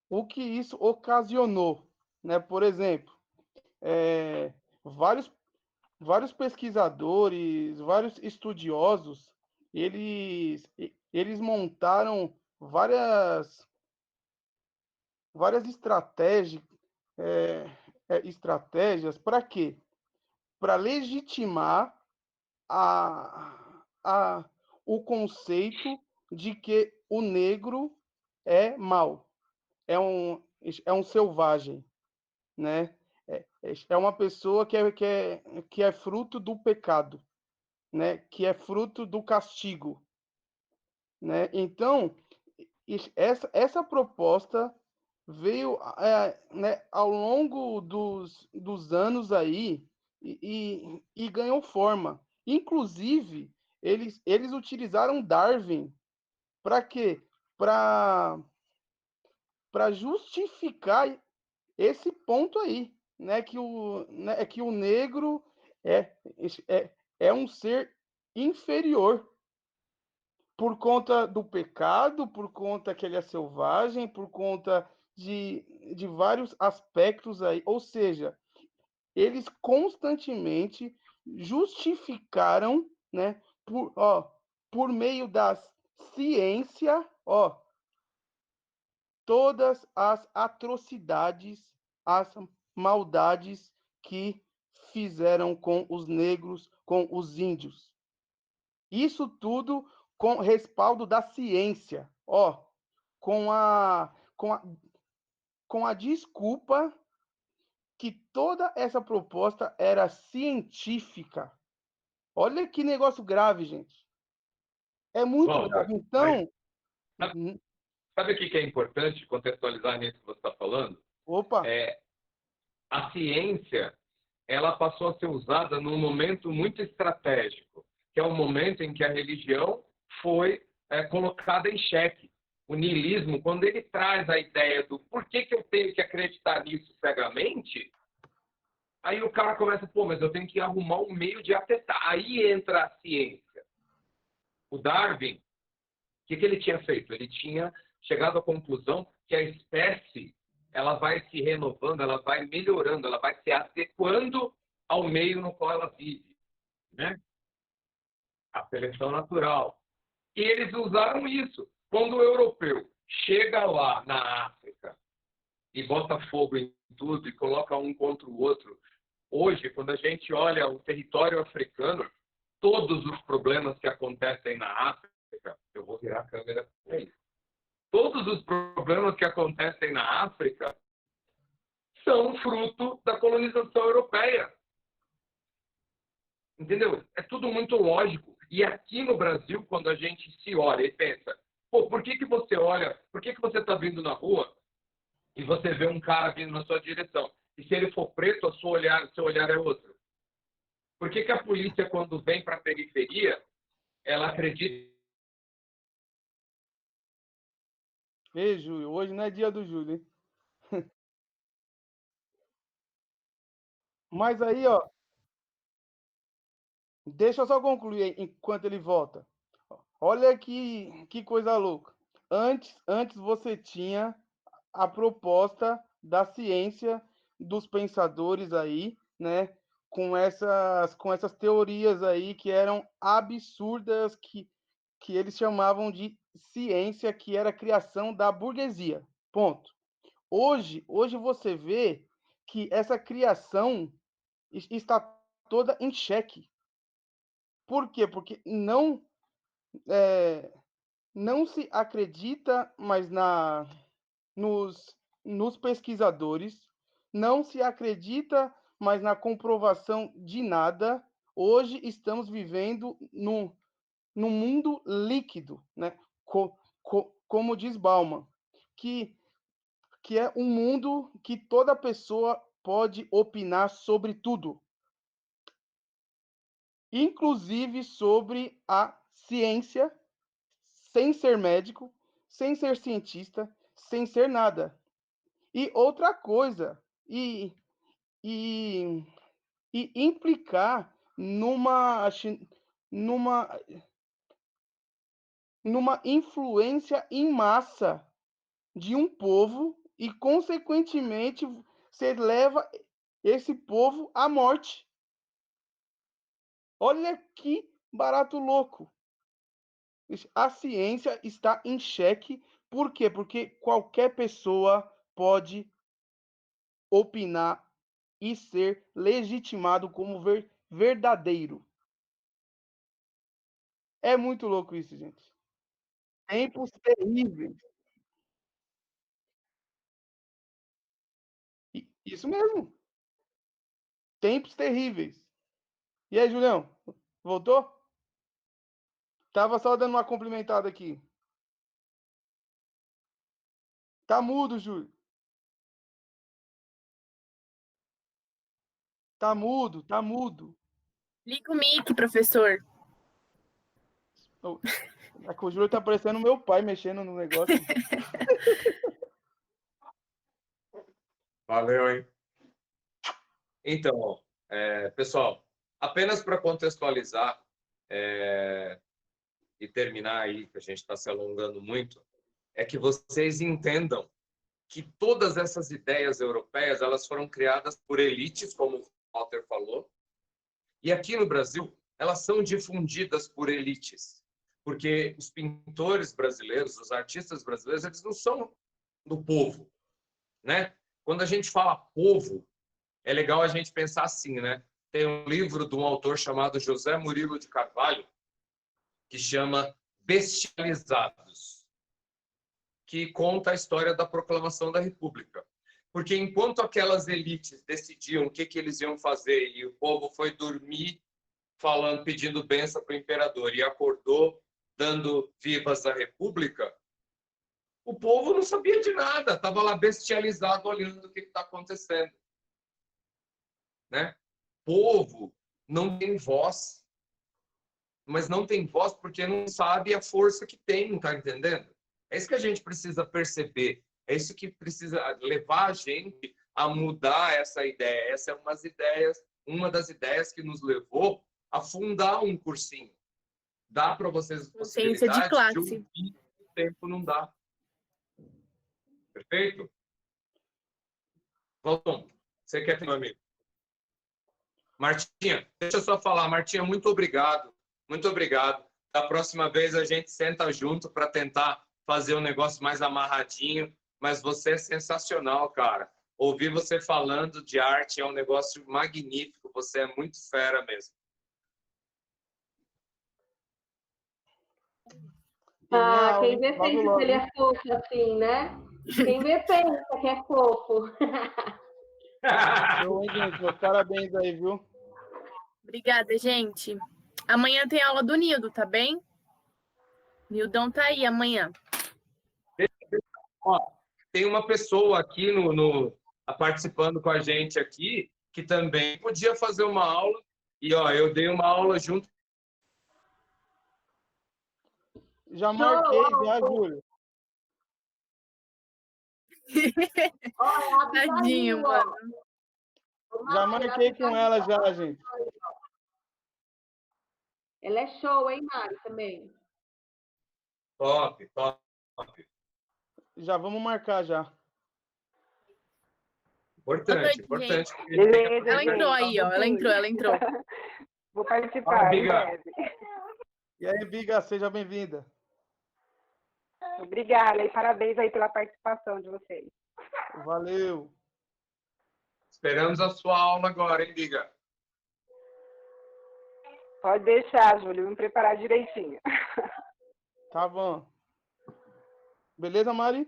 o que isso ocasionou, né, por exemplo, vários pesquisadores, vários estudiosos, eles montaram várias estratégias para quê? Para legitimar o conceito de que o negro é mau, é um selvagem, né? É uma pessoa que é fruto do pecado, né? Que é fruto do castigo, né? Então, essa proposta veio né, ao longo dos anos aí e ganhou forma. Inclusive, eles utilizaram Darwin para quê? Para justificar esse ponto aí, né, que o negro é, é um ser inferior por conta do pecado, por conta que ele é selvagem, por conta de vários aspectos aí. Ou seja, eles constantemente justificaram, né, por meio da ciência, todas as atrocidades, as maldades que fizeram com os negros, com os índios. Isso tudo com respaldo da ciência, ó, com a desculpa que toda essa proposta era científica. Olha que negócio grave, gente. É muito Bom, grave. Então, sabe o que é importante contextualizar nisso que você está falando? opa, A ciência, ela passou a ser usada num momento muito estratégico, que é o momento em que a religião foi colocada em xeque. O niilismo, quando ele traz a ideia do por que eu tenho que acreditar nisso cegamente, aí o cara começa, pô, mas eu tenho que arrumar um meio de atestar. Aí entra a ciência. O Darwin, o que ele tinha feito? Ele tinha chegado à conclusão que a espécie ela vai se renovando, ela vai melhorando, ela vai se adequando ao meio no qual ela vive, né? A seleção natural. E eles usaram isso. Quando o europeu chega lá na África e bota fogo em tudo e coloca um contra o outro, hoje, quando a gente olha o território africano, todos os problemas que acontecem na África, eu vou virar a câmera para isso. Todos os problemas que acontecem na África são fruto da colonização europeia. Entendeu? É tudo muito lógico. E aqui no Brasil, quando a gente se olha e pensa, pô, por que você olha, por que você está vindo na rua e você vê um cara vindo na sua direção? E se ele for preto, seu olhar é outro. Por que a polícia, quando vem para a periferia, ela acredita... ei, Júlio, hoje não é dia do Júlio, hein? Mas aí, ó, deixa eu só concluir enquanto ele volta. Olha que coisa louca. Antes você tinha a proposta da ciência dos pensadores aí, né? Com essas teorias aí que eram absurdas, que eles chamavam de ciência, que era a criação da burguesia. Ponto. Hoje você vê que essa criação está toda em xeque. Por quê? Porque não se acredita mais nos pesquisadores, não se acredita mais na comprovação de nada. Hoje estamos vivendo num mundo líquido, né? Como diz Bauman, que é um mundo que toda pessoa pode opinar sobre tudo, inclusive sobre a ciência, sem ser médico, sem ser cientista, sem ser nada. E outra coisa, e implicar numa influência em massa de um povo e, consequentemente, você leva esse povo à morte. Olha que barato louco. A ciência está em xeque. Por quê? Porque qualquer pessoa pode opinar e ser legitimado como verdadeiro. É muito louco isso, gente. Tempos terríveis. Isso mesmo. Tempos terríveis. E aí, Julião? Voltou? Tava só dando uma cumprimentada aqui. Tá mudo, Júlio. Tá mudo, tá mudo. Liga o mic, professor. É que o Júlio tá parecendo meu pai mexendo no negócio. Valeu, hein? Então, pessoal, apenas para contextualizar e terminar aí, que a gente está se alongando muito, é que vocês entendam que todas essas ideias europeias elas foram criadas por elites, como o Walter falou, e aqui no Brasil elas são difundidas por elites, porque os pintores brasileiros, os artistas brasileiros, eles não são do povo, né? Quando a gente fala povo, é legal a gente pensar assim, né? tem um livro de um autor chamado José Murilo de Carvalho, que chama Bestializados, que conta a história da proclamação da República. Porque enquanto aquelas elites decidiam o que eles iam fazer e o povo foi dormir falando, pedindo bênção para o imperador e acordou dando vivas à República, o povo não sabia de nada, estava lá bestializado olhando o que está acontecendo. Né? Povo não tem voz, mas não tem voz porque não sabe a força que tem, não está entendendo? É isso que a gente precisa perceber, é isso que precisa levar a gente a mudar essa ideia. Essa é uma das ideias que nos levou a fundar um cursinho. Dá para vocês a possibilidade de classe. ouvir, o tempo não dá. Perfeito? Valton, você quer ter meu amigo? Martinha, deixa eu só falar. Martinha, muito obrigado. Muito obrigado. Da próxima vez a gente senta junto para tentar fazer um negócio mais amarradinho. Mas você é sensacional, cara. Ouvir você falando de arte é um negócio magnífico. Você é muito fera mesmo. Ah, quem vê pensa que ele é fofo assim, né? Quem vê pensa que é fofo. Show, hein, gente? Meus parabéns aí, viu? Obrigada, gente. Amanhã tem aula do Nildo, tá bem? Nildão tá aí amanhã. Ó, tem uma pessoa aqui participando com a gente aqui que também podia fazer uma aula. E ó, eu dei uma aula junto. Já marquei, já, Júlio. Tadinho, mano. Já marquei com ela já, gente. Ela é show, hein, Mari, também. Top, top. Já vamos marcar já. Importante, importante. Beleza, Ela entrou aí, ó. Ela entrou. Vou participar. Biga. E aí, Biga, seja bem-vinda. Obrigada e parabéns aí pela participação de vocês. Valeu. Esperamos a sua aula agora, hein, Biga? Pode deixar, Júlio, me preparar direitinho. Tá bom. Beleza, Mari?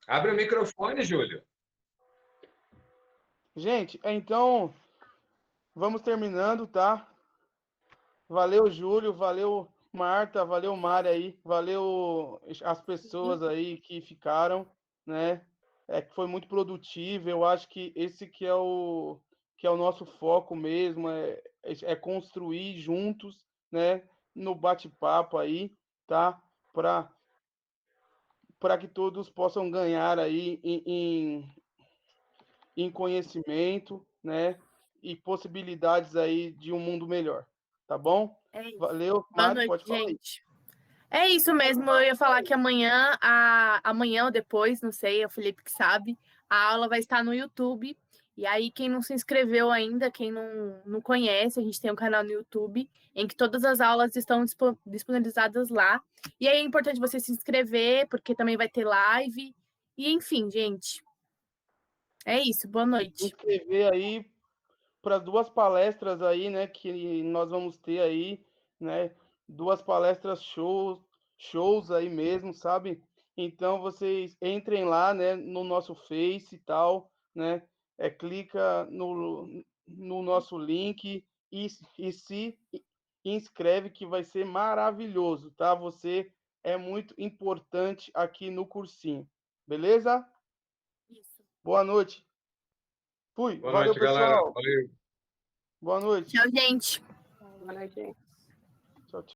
Abre o microfone, Júlio. Gente, então, vamos terminando, tá? Valeu, Júlio, valeu, Marta, valeu, Mari aí, valeu as pessoas aí que ficaram, né? Que foi muito produtivo. Eu acho que esse que é o nosso foco mesmo, é construir juntos, né? No bate-papo aí, tá? Para que todos possam ganhar aí em conhecimento, né? E possibilidades aí de um mundo melhor, tá bom? É isso. Valeu, Boa Mari, noite, pode falar aí. gente. É isso mesmo, eu ia falar que amanhã ou depois, não sei, é o Felipe que sabe, a aula vai estar no YouTube. E aí, quem não se inscreveu ainda, quem não conhece, a gente tem um canal no YouTube em que todas as aulas estão disponibilizadas lá. E aí é importante você se inscrever, porque também vai ter live. E enfim, gente. É isso, boa noite. Se inscrever aí para 2 palestras aí, né, que nós vamos ter aí, né, 2 palestras shows aí mesmo, sabe? Então vocês entrem lá, né, no nosso Face e tal, né? Clica no nosso link e se inscreve, que vai ser maravilhoso, tá? Você é muito importante aqui no cursinho, beleza? Isso. Boa noite. Fui. Boa Valeu, noite, pessoal. galera. Valeu. Boa noite. Tchau, gente. Boa noite, gente. Tchau, tchau.